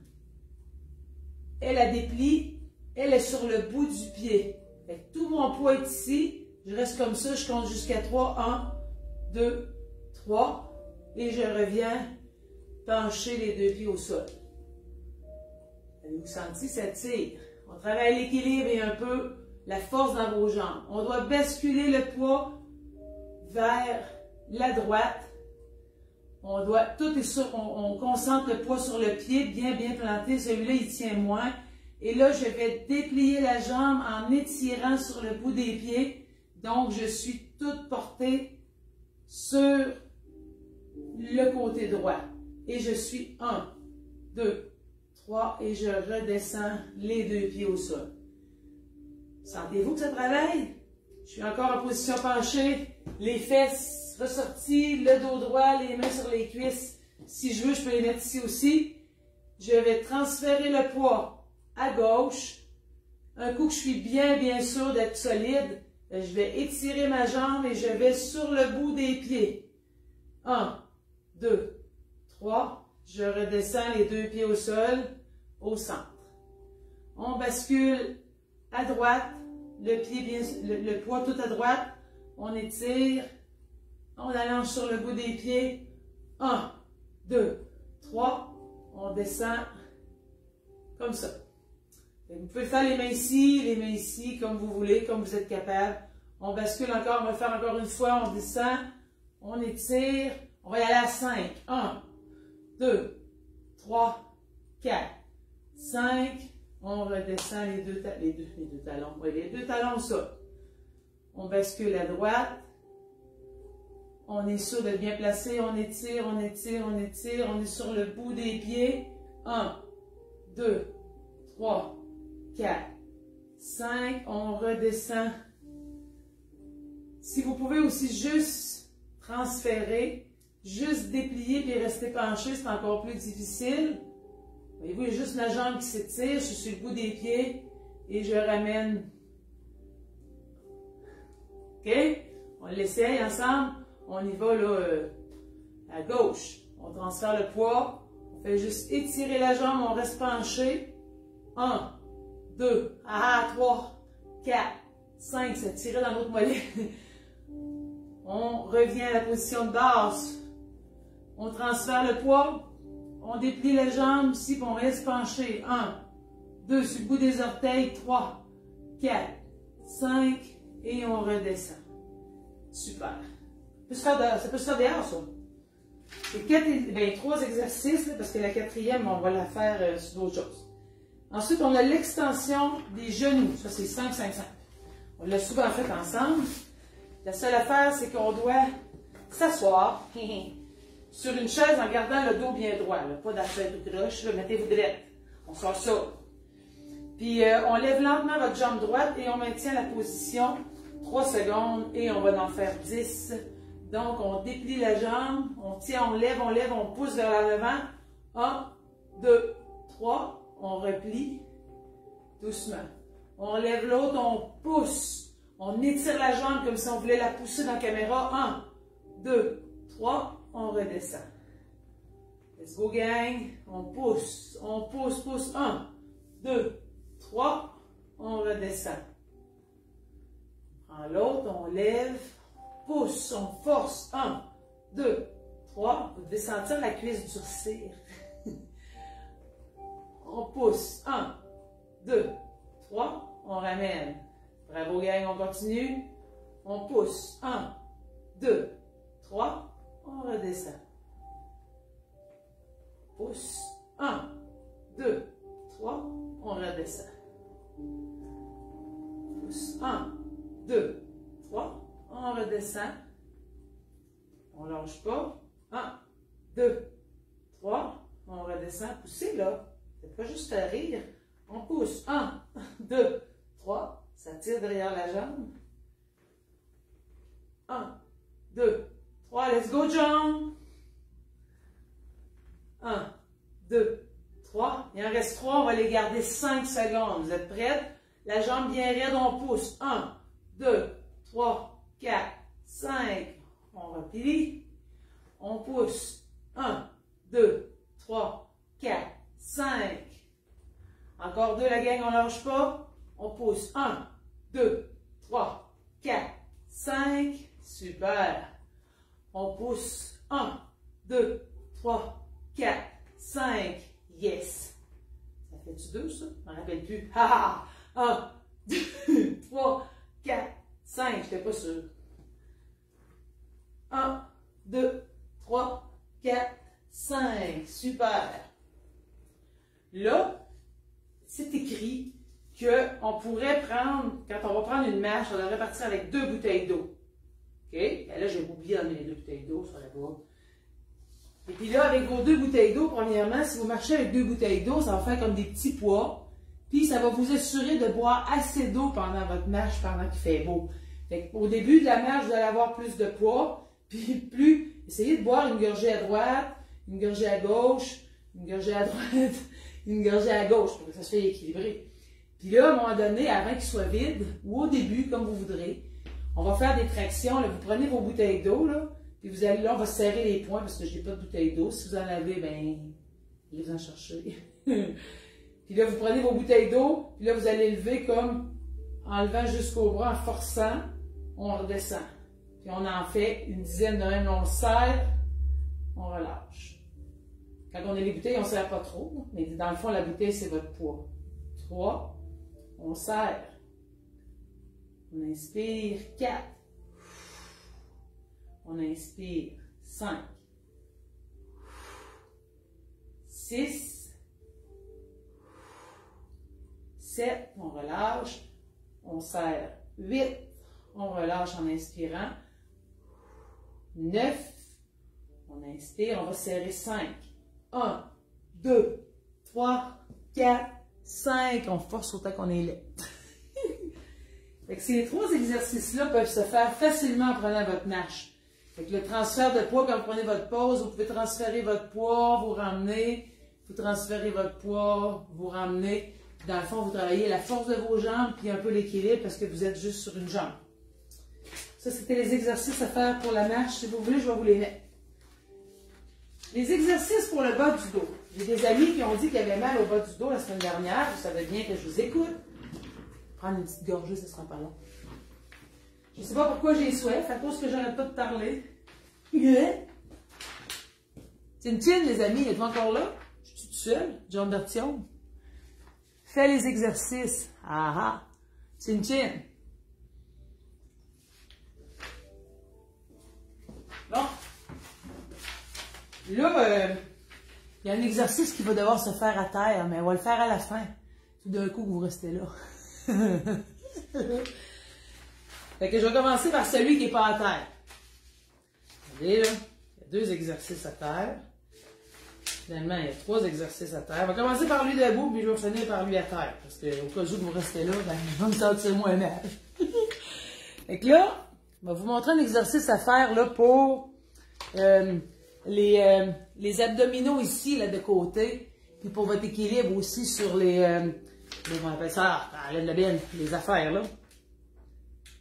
Elle la déplie. Elle est sur le bout du pied. Fait que tout mon poids est ici. Je reste comme ça. Je compte jusqu'à 3. 1, 2, 3. Et je reviens pencher les deux pieds au sol. Avez-vous senti? Ça tire. On travaille l'équilibre et un peu la force dans vos jambes. On doit basculer le poids vers la droite. On doit, tout est sur, on concentre le poids sur le pied, bien planté. Celui-là, il tient moins. Et là, je vais déplier la jambe en étirant sur le bout des pieds. Donc, je suis toute portée sur le côté droit. Et je suis 1, 2, 3 et je redescends les deux pieds au sol. Sentez-vous que ça travaille? Je suis encore en position penchée, les fesses ressorties, le dos droit, les mains sur les cuisses. Si je veux, je peux les mettre ici aussi. Je vais transférer le poids à gauche. Un coup que je suis bien sûr d'être solide, je vais étirer ma jambe et je vais sur le bout des pieds. 1, 2, 3. Je redescends les deux pieds au sol, au centre. On bascule à droite. Le poids tout à droite, on étire, on allonge sur le bout des pieds, 1, 2, 3, on descend comme ça. Vous pouvez faire les mains ici, comme vous voulez, comme vous êtes capable. On bascule encore, on va le faire encore une fois, on descend, on étire, on va y aller à 5, 1, 2, 3, 4, 5, on redescend les deux talons. Oui, les deux talons, ça. On bascule à droite. On est sûr d'être bien placé. On étire, on étire, on étire. On est sur le bout des pieds. 1, 2, 3, 4, 5. On redescend. Si vous pouvez aussi juste transférer, juste déplier puis rester penché, c'est encore plus difficile. Voyez-vous, il y a juste la jambe qui s'étire. Je suis sur le bout des pieds et je ramène. OK? On l'essaye ensemble. On y va là, à gauche. On transfère le poids. On fait juste étirer la jambe. On reste penché. 1, 2, 3, 4, 5. S'étirer dans l'autre mollet. On revient à la position de base. On transfère le poids. On déplie la jambe ici, puis on reste penché. 1, 2, sur le bout des orteils. 3, 4, 5. Et on redescend. Super. Ça peut se faire dehors, ça. C'est 3 exercices, là, parce que la 4e, on va la faire sur d'autres choses. Ensuite, on a l'extension des genoux. Ça, c'est 5, 5, 5. On l'a souvent fait ensemble. La seule affaire, c'est qu'on doit s'asseoir sur une chaise en gardant le dos bien droit. Là. Pas d'affaire tout croche. Mettez-vous droite. On sort ça. Puis, on lève lentement votre jambe droite et on maintient la position 3 secondes et on va en faire 10. Donc, on déplie la jambe, on tient, on lève, on pousse vers l'avant. 1, 2, 3, on replie doucement. On lève l'autre, on pousse. On étire la jambe comme si on voulait la pousser dans la caméra. 1, 2, 3, on redescend. Let's go, gang. On pousse, pousse. 1, 2, 3, on redescend. En l'autre, on lève, pousse, on force. 1, 2, 3. Vous devez sentir la cuisse durcir. On pousse. 1, 2, 3. On ramène. Bravo, gang. On continue. On pousse. 1, 2, 3. On redescend. Pousse. 1, 2, 3. On redescend. Pousse. 1, 2, 3, on redescend. On ne lâche pas. 1, 2, 3, on redescend. Poussez là. C'est pas juste à rire. On pousse. 1, 2, 3. Ça tire derrière la jambe. 1, 2, 3. Let's go, John. 1, 2, 3. Il en reste 3. On va les garder 5 secondes. Vous êtes prêts? La jambe bien raide, on pousse. 1, 2, 3, 4, 5. On replie. On pousse. 1, 2, 3, 4, 5. Encore 2, la gang, on ne lâche pas. On pousse. 1, 2, 3, 4, 5. Super. On pousse. 1, 2, 3, 4, 5. Yes. Ça fait-tu 2, ça? Je ne me rappelle plus. 1, 2, 3, 4, 5. Je n'étais pas sûre. 1, 2, 3, 4, 5. Super. Là, c'est écrit qu'on pourrait prendre, quand on va prendre une marche, on devrait partir avec 2 bouteilles d'eau. OK? Et là, j'ai oublié d'emmener les 2 bouteilles d'eau sur la boîte. Et puis là, avec vos 2 bouteilles d'eau, premièrement, si vous marchez avec 2 bouteilles d'eau, ça va faire comme des petits pois. Puis ça va vous assurer de boire assez d'eau pendant votre marche, pendant qu'il fait beau. Fait au début de la marche, vous allez avoir plus de poids. Puis essayez de boire une gorgée à droite, une gorgée à gauche, une gorgée à droite, une gorgée à gauche, pour que ça soit équilibré. Puis là, à un moment donné, avant qu'il soit vide, ou au début, comme vous voudrez, on va faire des tractions. Là, vous prenez vos bouteilles d'eau, là, puis vous allez là, on va serrer les poings parce que je n'ai pas de bouteille d'eau. Si vous en avez, ben, allez vous en chercher. Puis là, vous prenez vos bouteilles d'eau, puis là, vous allez lever comme en levant jusqu'au bras, en forçant, on redescend. Puis on en fait une dizaine de même, on le serre, on relâche. Quand on a les bouteilles, on ne serre pas trop, mais dans le fond, la bouteille, c'est votre poids. 3, on serre. On inspire, 4. On inspire, 5. 6. 7, on relâche. On serre, 8. On relâche en inspirant. 9. On inspire, on va serrer 5. 1, 2, 3, 4, 5. On force autant qu'on est laid. Fait que ces 3 exercices-là peuvent se faire facilement en prenant votre marche. Fait que le transfert de poids, quand vous prenez votre pause, vous pouvez transférer votre poids, vous ramener, vous transférez votre poids, vous ramener. Dans le fond, vous travaillez la force de vos jambes puis un peu l'équilibre parce que vous êtes juste sur une jambe. Ça, c'était les exercices à faire pour la marche. Si vous voulez, je vais vous les mettre. Les exercices pour le bas du dos. J'ai des amis qui ont dit qu'ils avaient mal au bas du dos la semaine dernière. Vous savez bien que je vous écoute. Prendre une petite gorgée, ce sera pas long. Je ne sais pas pourquoi j'ai soif, à cause que j'arrête pas de parler. C'est une tienne, les amis. Êtes-vous encore là? Je suis toute seule. John Bertion. Fais les exercices. Ah ah. C'est une tienne. Bon. Là, il y a un exercice qui va devoir se faire à terre, mais on va le faire à la fin. Tout d'un coup, vous restez là. Fait que je vais commencer par celui qui n'est pas à terre. Vous voyez là, il y a 2 exercices à terre. Finalement, il y a 3 exercices à terre. On va commencer par lui debout, puis je vais finir par lui à terre. Parce que au cas où vous restez là, ben, je vais me sentir moins mal. Fait que là, je vais vous montrer un exercice à faire là, pour les abdominaux ici, là, de côté. Puis pour votre équilibre aussi sur on appelle ça, les affaires, là.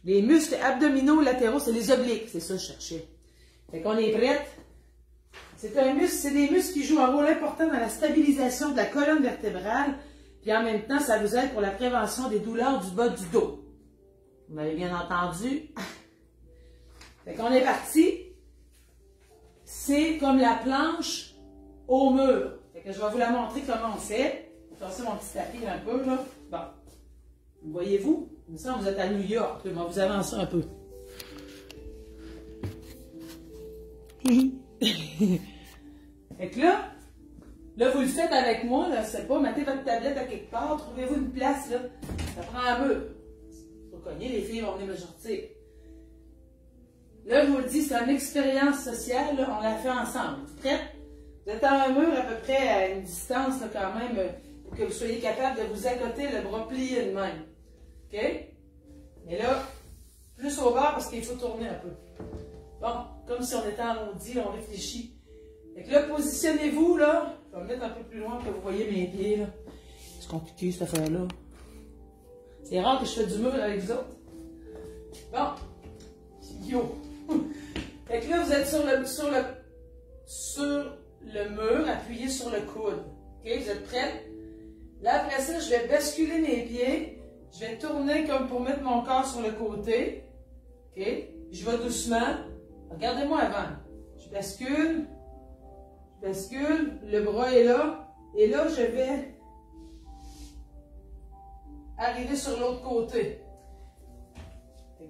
Les muscles abdominaux latéraux, c'est les obliques. C'est ça que je cherchais. Fait qu'on est prête. C'est des muscles qui jouent un rôle important dans la stabilisation de la colonne vertébrale. Puis en même temps, ça vous aide pour la prévention des douleurs du bas du dos. Vous m'avez bien entendu. Fait qu'on est parti. C'est comme la planche au mur. Fait que je vais vous la montrer comment on fait. Je vais passer mon petit tapis un peu, là. Bon. Voyez-vous? Comme ça, vous êtes à New York. Je vais vous avancer un peu. Fait que là, vous le faites avec moi, là, c'est pas, mettez votre tablette à quelque part, trouvez-vous une place, là. Ça prend un mur. Faut cogner, les filles vont venir me sortir. Là, je vous le dis, c'est une expérience sociale, là, on la fait ensemble. Prête? Vous êtes à un mur à peu près à une distance, là, quand même, pour que vous soyez capable de vous accoter, le bras plié de même. OK? Mais là, plus au bas parce qu'il faut tourner un peu. Bon, comme si on était en maudit, on réfléchit. Fait que là, positionnez-vous, là. Je vais me mettre un peu plus loin pour que vous voyez mes pieds, là. C'est compliqué, cette affaire-là. C'est rare que je fais du mur avec vous autres. Bon. Yo. Fait que là, vous êtes sur le mur, appuyé sur le coude. OK? Vous êtes prêts? Là, après ça, je vais basculer mes pieds. Je vais tourner comme pour mettre mon corps sur le côté. OK? Je vais doucement. Regardez-moi avant. Je bascule. Le bras est là. Et là, je vais arriver sur l'autre côté.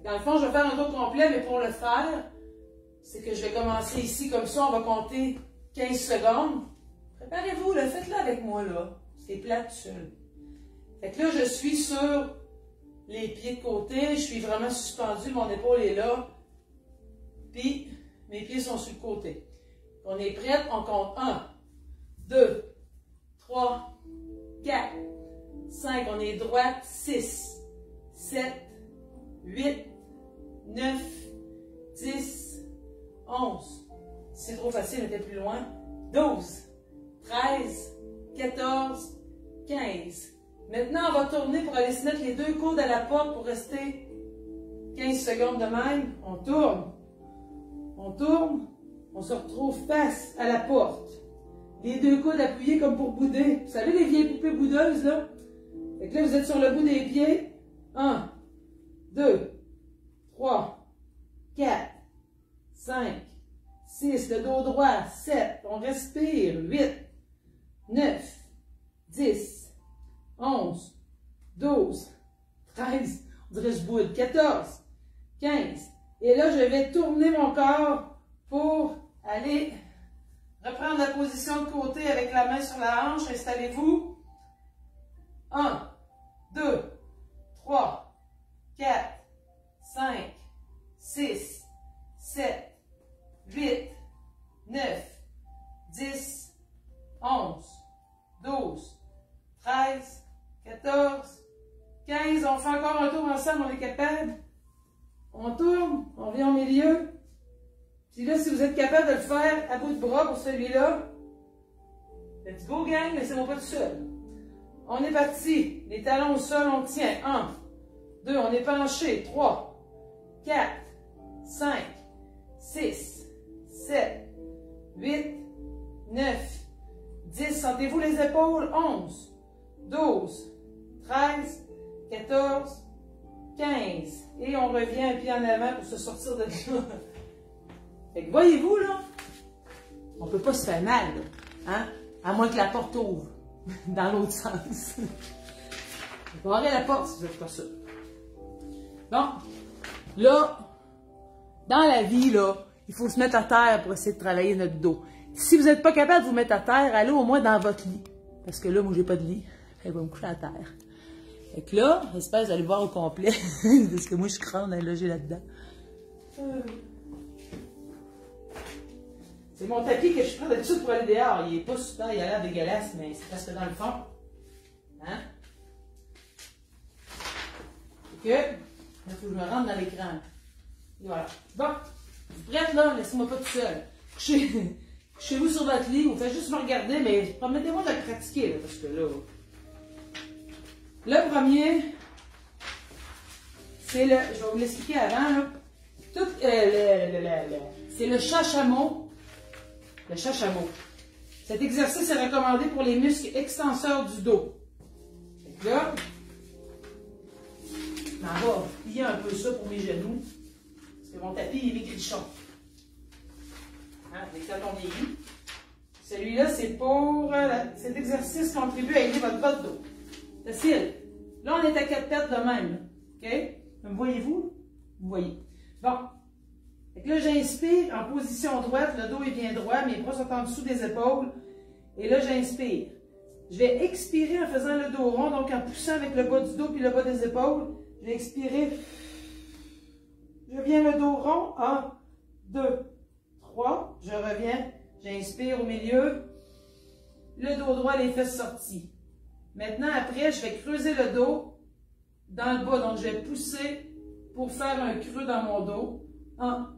Dans le fond, je vais faire un tour complet, mais pour le faire, c'est que je vais commencer ici comme ça. On va compter 15 secondes. Préparez-vous, faites-le avec moi, là. C'est plat tout seul. Fait que là, je suis sur les pieds de côté. Je suis vraiment suspendu. Mon épaule est là. Puis, mes pieds sont sur le côté. On est prête, on compte 1, 2, 3, 4, 5, on est droite, 6, 7, 8, 9, 10, 11. Si c'est trop facile, mettez plus loin. 12, 13, 14, 15. Maintenant, on va tourner pour aller se mettre les 2 coudes à la porte pour rester 15 secondes de même. On tourne. On tourne. On se retrouve face à la porte. Les 2 coudes appuyés comme pour bouder. Vous savez les vieilles poupées boudeuses, là? Fait que là, vous êtes sur le bout des pieds. 1, 2, 3, 4, 5, 6, le dos droit, 7, on respire, 8, 9, 10, 11, 12, 13, on dirait que je boude, 14, 15. Et là, je vais tourner mon corps pour aller reprendre la position de côté avec la main sur la hanche. Installez-vous. 1, 2, 3, 4, 5, 6, 7, guys, on fait encore un tour ensemble, on est capable. On tourne, on vient au milieu. Puis là, si vous êtes capable de le faire à bout de bras pour celui-là, let's go, gang, laissez-moi pas tout seul. On est parti. Les talons au sol, on tient. 1, 2, on est penché. 3, 4, 5, 6, 7, 8, 9, 10. Sentez-vous les épaules. 11, 12, 13, 14, 15. Et on revient un pied en avant pour se sortir de là. Fait que voyez-vous, là, on ne peut pas se faire mal, là, hein? À moins que la porte ouvre dans l'autre sens. Barrez la porte si vous n'êtes pas sûr. Bon, là, dans la vie, là, il faut se mettre à terre pour essayer de travailler notre dos. Si vous n'êtes pas capable de vous mettre à terre, allez au moins dans votre lit. Parce que là, moi, j'ai pas de lit. Elle va me coucher à terre. Fait que là, j'espère que vous allez voir au complet. Parce que moi, je suis crâne à loger là-dedans. C'est mon tapis que je prends d'habitude pour aller dehors. Il n'est pas super, il a l'air dégueulasse, mais c'est parce que dans le fond. Hein? Fait que, il faut que je me rentre dans l'écran. Et voilà. Bon, vous prête là, laissez-moi pas tout seul. Couchez-vous sur votre lit, vous faites juste me regarder, mais permettez-moi de le pratiquer, là, parce que là. Le premier, c'est le. Je vais vous l'expliquer avant, là. C'est le chat-chameau. Le chat-chameau. Cet exercice est recommandé pour les muscles extenseurs du dos. Donc là, je m'en vais plier un peu ça pour mes genoux. Parce que mon tapis, il est grichon. Hein, avec quand on vieillit. Celui-là, c'est pour. Cet exercice contribue à aider votre bas de dos. Facile. Là, on est à 4 pattes de même. Là. OK? Me voyez-vous? Vous voyez. Bon. Fait que là, j'inspire en position droite, le dos est bien droit, mes bras sont en dessous des épaules. Et là, j'inspire. Je vais expirer en faisant le dos rond, donc en poussant avec le bas du dos puis le bas des épaules. Je vais expirer. Je viens le dos rond. 1, 2, 3. Je reviens. J'inspire au milieu. Le dos droit, les fesses sorties. Maintenant, après, je vais creuser le dos dans le bas. Donc, je vais pousser pour faire un creux dans mon dos. 1,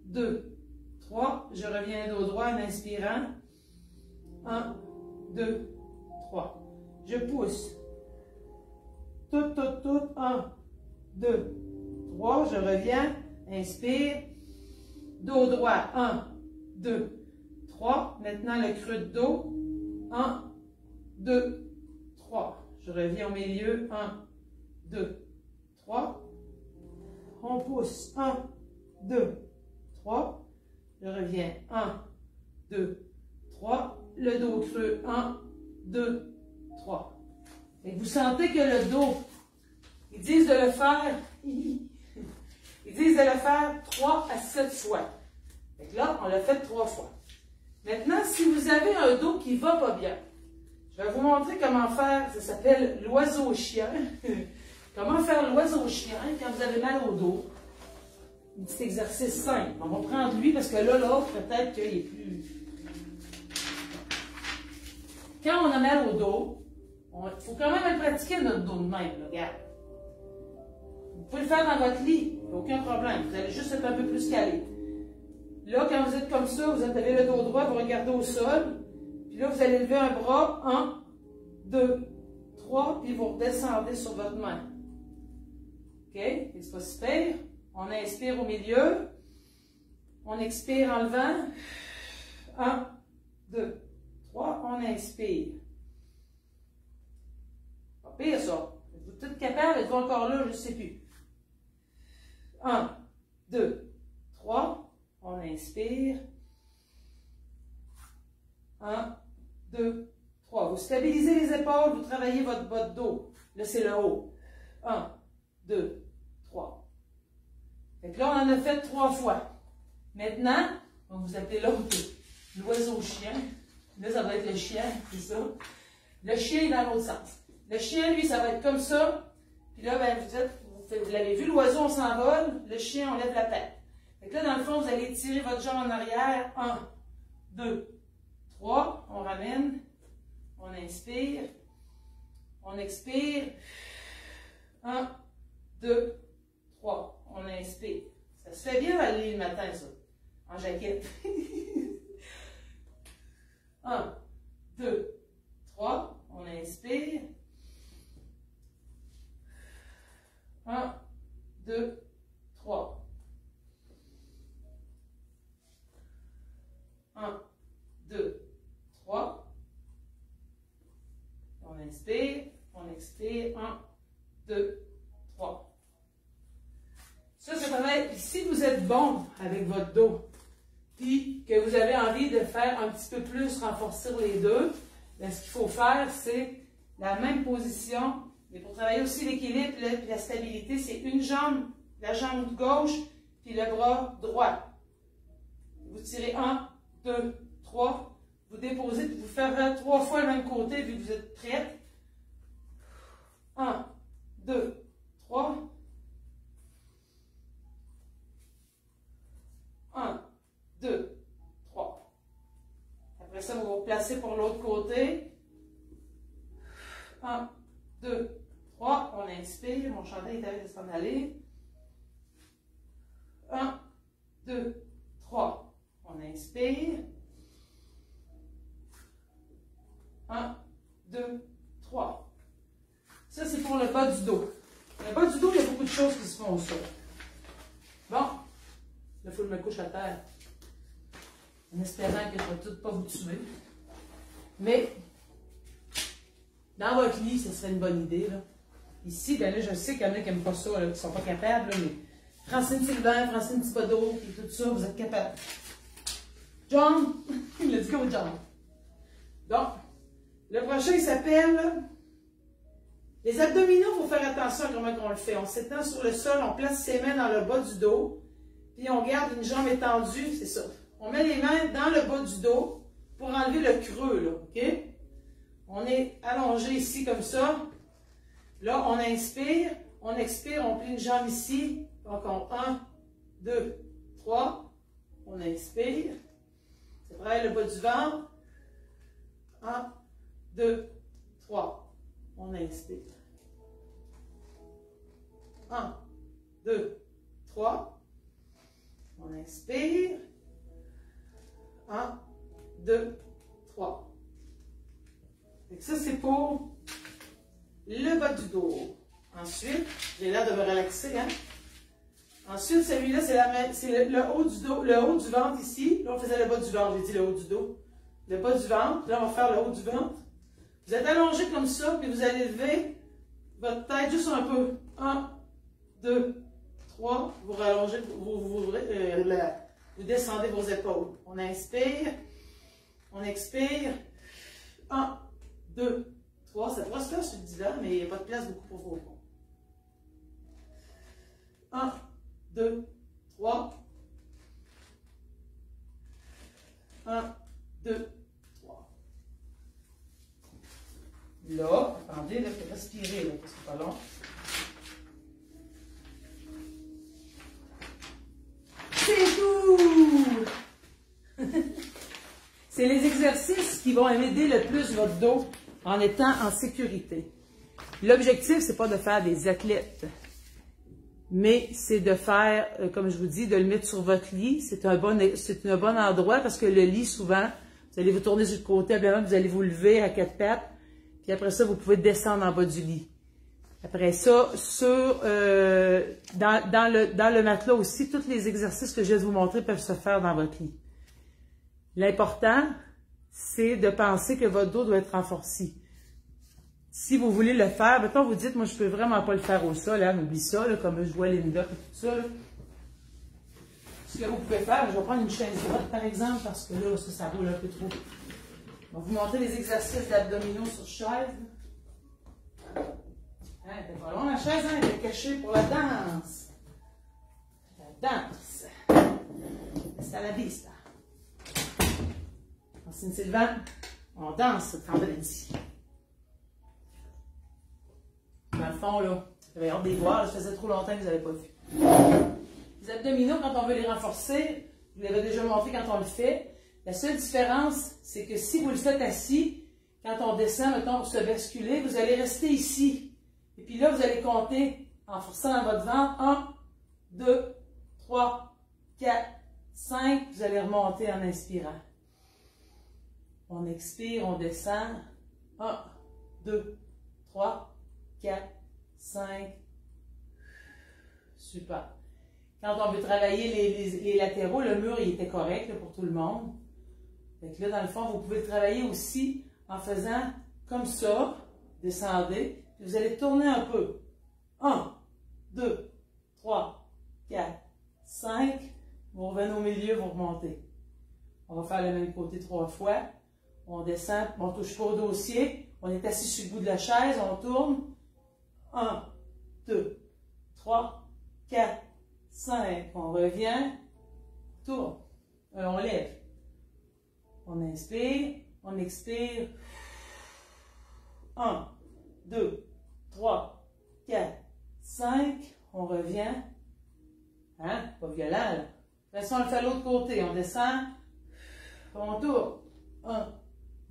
2, 3. Je reviens dos droit en inspirant. 1, 2, 3. Je pousse. Tout. 1, 2, 3. Je reviens. Inspire. Dos droit. 1, 2, 3. Maintenant, le creux de dos. 1, 2, 3. Je reviens au milieu. 1, 2, 3. On pousse. 1, 2, 3. Je reviens. 1, 2, 3. Le dos creux. 1, 2, 3. Et vous sentez que le dos, ils disent de le faire, ils disent de le faire 3 à 7 fois. Donc là, on l'a fait 3 fois. Maintenant, si vous avez un dos qui ne va pas bien, je vais vous montrer comment faire, ça s'appelle l'oiseau-chien. Comment faire l'oiseau-chien quand vous avez mal au dos. Un petit exercice simple. On va prendre lui parce que là, l'autre, peut-être qu'il est plus... Quand on a mal au dos, il faut quand même pratiquer notre dos de même. Là, regarde. Vous pouvez le faire dans votre lit, aucun problème. Vous allez juste être un peu plus calé. Là, quand vous êtes comme ça, vous avez le dos droit, vous regardez au sol. Puis là, vous allez lever un bras. 1, 2, 3, puis vous redescendez sur votre main. OK? C'est pas super. On inspire au milieu. On expire en levant. 1, 2, 3. On inspire. Pas pire ça. Êtes-vous toutes capables? Êtes-vous encore là? Je ne sais plus. 1, 2, 3. On inspire. 1, 2, 3. Vous stabilisez les épaules, vous travaillez votre bas de dos. Là, c'est le haut. 1, 2, 3. Fait que là, on en a fait 3 fois. Maintenant, on va vous appeler l'autre l'oiseau-chien. Là, ça va être le chien, c'est ça. Le chien est dans l'autre sens. Le chien, lui, ça va être comme ça. Puis là, ben, vous l'avez vu, l'oiseau, on s'envole. Le chien, on lève la tête. Fait que là, dans le fond, vous allez tirer votre jambe en arrière. 1, 2, 3. On ramène. On inspire. On expire. 1, 2, 3. On inspire. Ça se fait bien aller le matin, ça. En jaquette. 1, 2, 3. On inspire. 1, 2, 3. 1, 2, 3. On inspire, on expire. 1, 2, 3. Ça permet, si vous êtes bon avec votre dos, puis que vous avez envie de faire un petit peu plus renforcer les deux, bien, ce qu'il faut faire, c'est la même position. Mais pour travailler aussi l'équilibre et la stabilité, c'est une jambe, la jambe gauche, puis le bras droit. Vous tirez 1, 2, 3. Vous déposez, puis vous faites 3 fois le même côté, puis vous êtes prête. 1, 2, 3. 1, 2, 3. Après ça, vous vous placez pour l'autre côté. 1, 2, 3. On inspire. Mon chandail est avec de s'en aller. 1, 2, 3. On inspire. 1, 2, 3. Ça, c'est pour le bas du dos. Le bas du dos, il y a beaucoup de choses qui se font ça. Bon. Là, il faut que je me couche à terre. En espérant que je ne vais tout pas vous tuer. Mais, dans votre lit, ce serait une bonne idée. Là. Ici, ben là, je sais qu'il y en a qui n'aiment pas ça, là, qui ne sont pas capables. Là, mais Francine Sylvain, Francine Thibodeau, et tout ça, vous êtes capables. John, let's go, John. Donc, le prochain, il s'appelle... Les abdominaux, il faut faire attention à comment on le fait. On s'étend sur le sol, on place ses mains dans le bas du dos, puis on garde une jambe étendue, c'est ça. On met les mains dans le bas du dos pour enlever le creux, là, OK? On est allongé ici comme ça. Là, on inspire, on expire, on plie une jambe ici. Donc, 1, 2, 3. On inspire. C'est pareil, le bas du ventre. 1, 2, 3. On inspire. 1, 2, 3. On inspire. 1, 2, 3. Et ça, c'est pour le bas du dos. Ensuite, j'ai l'air de me relaxer, hein? Ensuite, celui-là, c'est le haut du dos, le haut du ventre ici. Là, on faisait le bas du ventre, j'ai dit le haut du dos. Le bas du ventre. Là, on va faire le haut du ventre. Vous êtes allongé comme ça, puis vous allez lever votre tête juste un peu. 1, 2, 3. Vous rallongez, vous descendez vos épaules. On inspire. On expire. 1, 2, 3. Ça pourrait se faire sur le divan, mais il n'y a pas de place beaucoup pour vos pompes. 1, 2, 3. 1, 2, 3. Là, attendez, là, il faut respirer, là, parce que c'est pas long. C'est tout! C'est les exercices qui vont aider le plus votre dos en étant en sécurité. L'objectif, c'est pas de faire des athlètes, mais c'est de faire, comme je vous dis, de le mettre sur votre lit. C'est un bon endroit parce que le lit, souvent, vous allez vous tourner sur le côté, vous allez vous lever à 4 pattes, puis après ça, vous pouvez descendre en bas du lit. Après ça, dans le matelas aussi, tous les exercices que je viens de vous montrer peuvent se faire dans votre lit. L'important, c'est de penser que votre dos doit être renforcé. Si vous voulez le faire, mettons, vous dites, moi, je peux vraiment pas le faire au sol, hein, oublie ça, là, comme je vois Linda et tout ça. Là. Ce que vous pouvez faire, je vais prendre une chaise droite, par exemple, parce que là, ça roule un peu trop. Je vais vous montrer les exercices d'abdominaux sur chaise. Hein, t'es pas loin, la chaise, hein, elle est cachée pour la danse. La danse. C'est à la vista. Francine Sylvain, on danse ce vendredi. Dans le fond, là, j'avais hâte de les voir, ça faisait trop longtemps que vous n'avez pas vu. Les abdominaux, quand on veut les renforcer, je vous l'avais déjà montré quand on le fait. La seule différence, c'est que si vous le faites assis, quand on descend, mettons, pour se basculer, vous allez rester ici. Et puis là, vous allez compter en forçant dans votre ventre. 1, 2, 3, 4, 5. Vous allez remonter en inspirant. On expire, on descend. 1, 2, 3, 4, 5. Super. Quand on veut travailler les latéraux, le mur il était correct là, pour tout le monde. Fait que là, dans le fond, vous pouvez le travailler aussi en faisant comme ça. Descendez. Puis vous allez tourner un peu. 1, 2, 3, 4, 5. Vous revenez au milieu, vous remontez. On va faire le même côté 3 fois. On descend, on ne touche pas au dossier. On est assis sur le bout de la chaise, on tourne. 1, 2, 3, 4, 5. On revient. Tourne. On lève. On inspire. On expire. 1, 2, 3, 4, 5. On revient. Hein? Pas violent, là. De toute façon, on le fait de l'autre côté. On descend. On tourne. 1,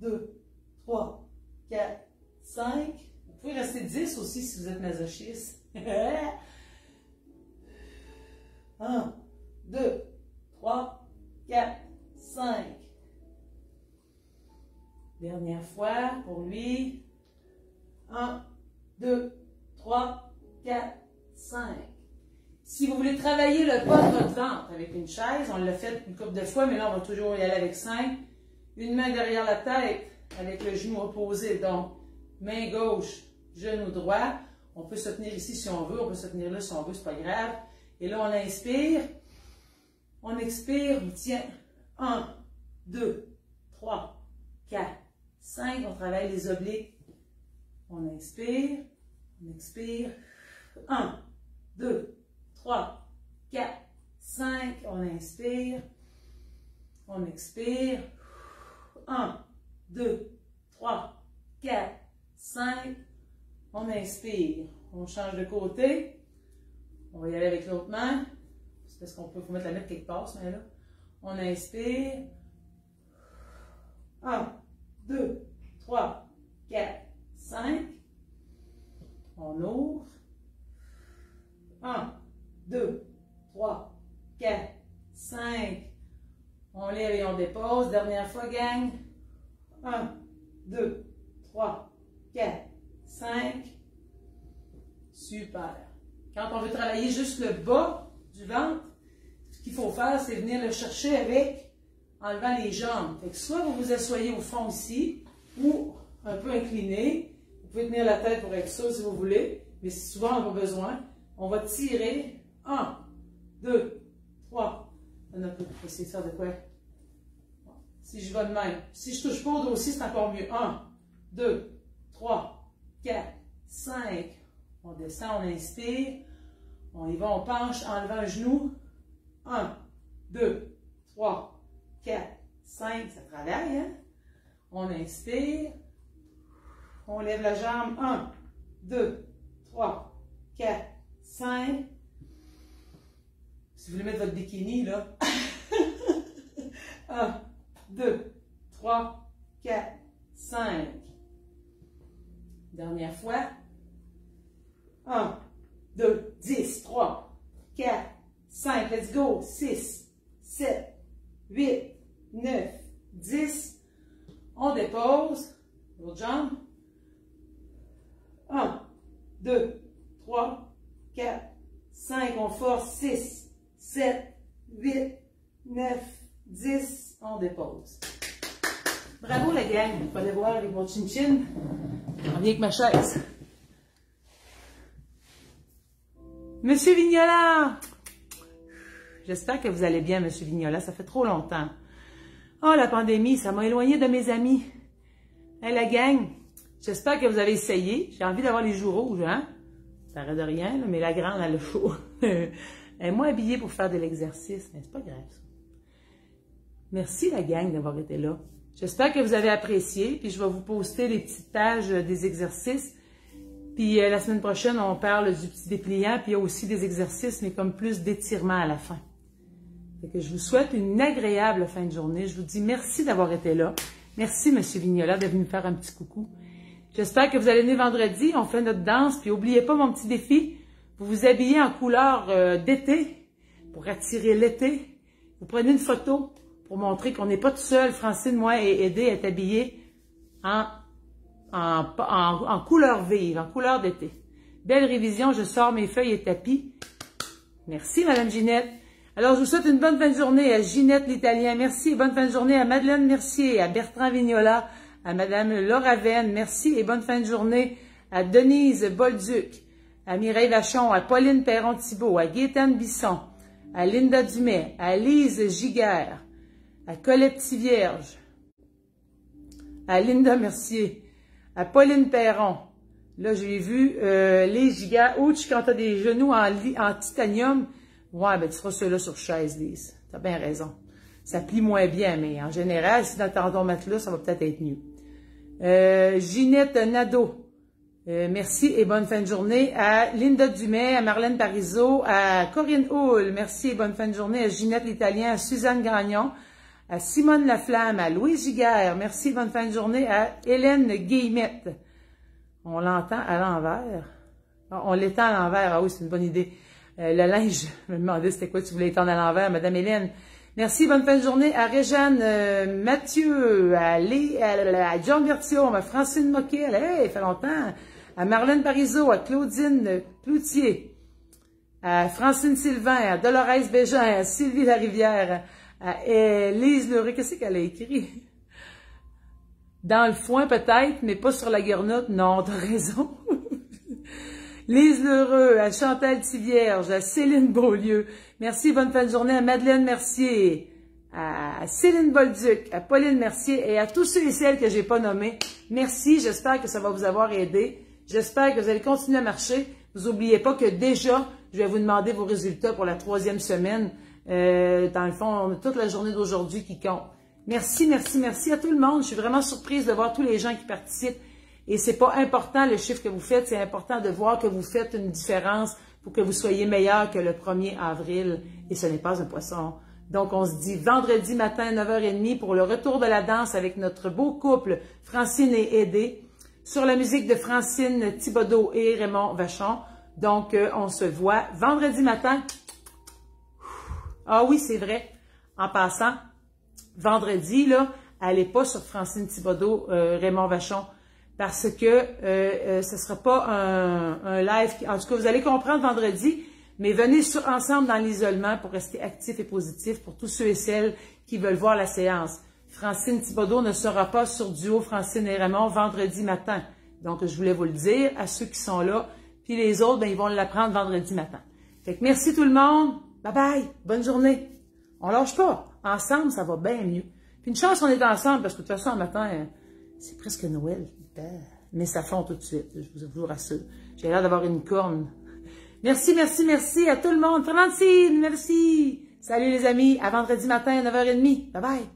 2, 3, 4, 5. Vous pouvez rester 10 aussi si vous êtes masochiste. 1, 2, 3, 4, 5. Dernière fois pour lui. 1, 2, 3, 4, 5. Si vous voulez travailler le bas de votre ventre avec une chaise, on l'a fait une couple de fois, mais là, on va toujours y aller avec 5. Une main derrière la tête avec le genou opposé. Donc, main gauche, genou droit. On peut se tenir ici si on veut, on peut se tenir là si on veut, c'est pas grave. Et là, on inspire. On expire, on tient. 1, 2, 3, 4, 5. On travaille les obliques. On inspire. On expire. 1, 2, 3, 4, 5. On inspire. On expire. 1, 2, 3, 4, 5. On inspire. On change de côté. On va y aller avec l'autre main. C'est parce qu'on peut vous mettre la mettre quelque part, ce main-là. On inspire. 1, 2, 3, 4, 5. On ouvre. 1, 2, 3, 4, 5. On lève et on dépose. Dernière fois, gang. 1, 2, 3, 4, 5. Super. Quand on veut travailler juste le bas du ventre, ce qu'il faut faire, c'est venir le chercher avec, enlevant les jambes. Fait que soit vous vous asseyez au fond ici, ou un peu incliné. Vous pouvez tenir la tête pour être ça si vous voulez, mais souvent on n'a pas besoin. On va tirer. 1, 2, 3. On a essayer de faire de quoi? Si je vais de même. Si je ne touche pas au dossier, c'est encore mieux. 1, 2, 3, 4, 5. On descend, on inspire. On y va, on penche, enlevant un genou. 1, 2, 3, 4, 5. Ça travaille, hein? On inspire. On lève la jambe. 1, 2, 3, 4, 5. Si vous voulez mettre votre bikini, là. 1, 2, 3, 4, 5. Dernière fois. 1, 2, 10, 3, 4, 5. Let's go. 6, 7, 8, 9, 10. On dépose. L'autre jambe. 1, 2, 3, 4, 5. On force. 6, 7, 8, 9, 10. On dépose. Bravo la gang. Je vais aller voir avec mon chin-chin. Je reviens avec ma chaise. Monsieur Vignola! J'espère que vous allez bien, Monsieur Vignola. Ça fait trop longtemps. Oh, la pandémie, ça m'a éloigné de mes amis. Hey, la gang, j'espère que vous avez essayé. J'ai envie d'avoir les joues rouges, hein? Ça paraît de rien, là, mais la grande, elle a chaud. Elle est moins habillée pour faire de l'exercice, mais c'est pas grave, ça. Merci, la gang, d'avoir été là. J'espère que vous avez apprécié, puis je vais vous poster les petites pages des exercices. Puis la semaine prochaine, on parle du petit dépliant, puis il y a aussi des exercices, mais comme plus d'étirement à la fin. Fait que je vous souhaite une agréable fin de journée. Je vous dis merci d'avoir été là. Merci, M. Vignola, de venir me faire un petit coucou. J'espère que vous allez venir vendredi. On fait notre danse. Puis n'oubliez pas mon petit défi. Vous vous habillez en couleur d'été pour attirer l'été. Vous prenez une photo pour montrer qu'on n'est pas tout seul. Francine, moi et Aidé est habillés en couleur vive, en couleur d'été. Belle révision. Je sors mes feuilles et tapis. Merci, Madame Ginette. Alors, je vous souhaite une bonne fin de journée à Ginette l'Italien. Merci et bonne fin de journée à Madeleine Mercier, à Bertrand Vignola, à Madame Laura Venn. Merci et bonne fin de journée à Denise Bolduc, à Mireille Vachon, à Pauline Perron-Thibault, à Gaétane Bisson, à Linda Dumais, à Lise Giguère, à Colette Tivierge, à Linda Mercier, à Pauline Perron. Là, j'ai vu Lise Giguère. Ouch, quand tu as des genoux en titanium, ouais, ben tu feras ceux-là sur chaise, Lise. Tu as bien raison. Ça plie moins bien, mais en général, si dans ton matelas, ça va peut-être être mieux. Ginette Nadeau, merci et bonne fin de journée. À Linda Dumais, à Marlène Parizeau, à Corinne Hull, merci et bonne fin de journée. À Ginette l'Italien, à Suzanne Gagnon, à Simone Laflamme, à Louise Giguère, merci, bonne fin de journée. À Hélène Guillemette. On l'entend à l'envers. On l'étend à l'envers. Ah oui, c'est une bonne idée. Le linge, je me demandais c'était quoi tu voulais étendre à l'envers, Madame Hélène. Merci, bonne fin de journée à Réjeanne Mathieu, à John Berthiaume, à Francine Moquet, hey, fait longtemps, à Marlène Parizeau, à Claudine Cloutier, à Francine Sylvain, à Dolores Bégin, à Sylvie Larivière, à Lise Leroux. Qu'est-ce qu'elle a écrit? Dans le foin peut-être, mais pas sur la guernotte. Non, t'as raison. Lise Lheureux, à Chantal Tivierge, à Céline Beaulieu. Merci, bonne fin de journée à Madeleine Mercier, à Céline Bolduc, à Pauline Mercier et à tous ceux et celles que j'ai pas nommés. Merci, j'espère que ça va vous avoir aidé. J'espère que vous allez continuer à marcher. Vous n'oubliez pas que déjà, je vais vous demander vos résultats pour la 3e semaine. Dans le fond, on a toute la journée d'aujourd'hui qui compte. Merci, merci, merci à tout le monde. Je suis vraiment surprise de voir tous les gens qui participent. Et c'est pas important le chiffre que vous faites, c'est important de voir que vous faites une différence pour que vous soyez meilleur que le 1er avril. Et ce n'est pas un poisson. Donc, on se dit vendredi matin, 9h30 pour le retour de la danse avec notre beau couple, Francine et Aidé, sur la musique de Francine Thibodeau et Raymond Vachon. Donc, on se voit vendredi matin. Ah oui, c'est vrai. En passant, vendredi, là, allez pas sur Francine Thibodeau, Raymond Vachon. Parce que ce ne sera pas un live. En tout cas, vous allez comprendre vendredi, mais venez ensemble dans l'isolement pour rester actifs et positifs pour tous ceux et celles qui veulent voir la séance. Francine Thibodeau ne sera pas sur Duo Francine et Raymond vendredi matin. Donc, je voulais vous le dire à ceux qui sont là. Puis les autres, ben, ils vont l'apprendre vendredi matin. Fait que merci tout le monde. Bye bye. Bonne journée. On lâche pas. Ensemble, ça va bien mieux. Puis une chance qu'on est ensemble parce que de toute façon, le matin, c'est presque Noël. Mais ça fond tout de suite, je vous rassure. J'ai l'air d'avoir une corne. Merci, merci, merci à tout le monde. Francine, merci. Salut les amis, à vendredi matin à 9h30. Bye bye.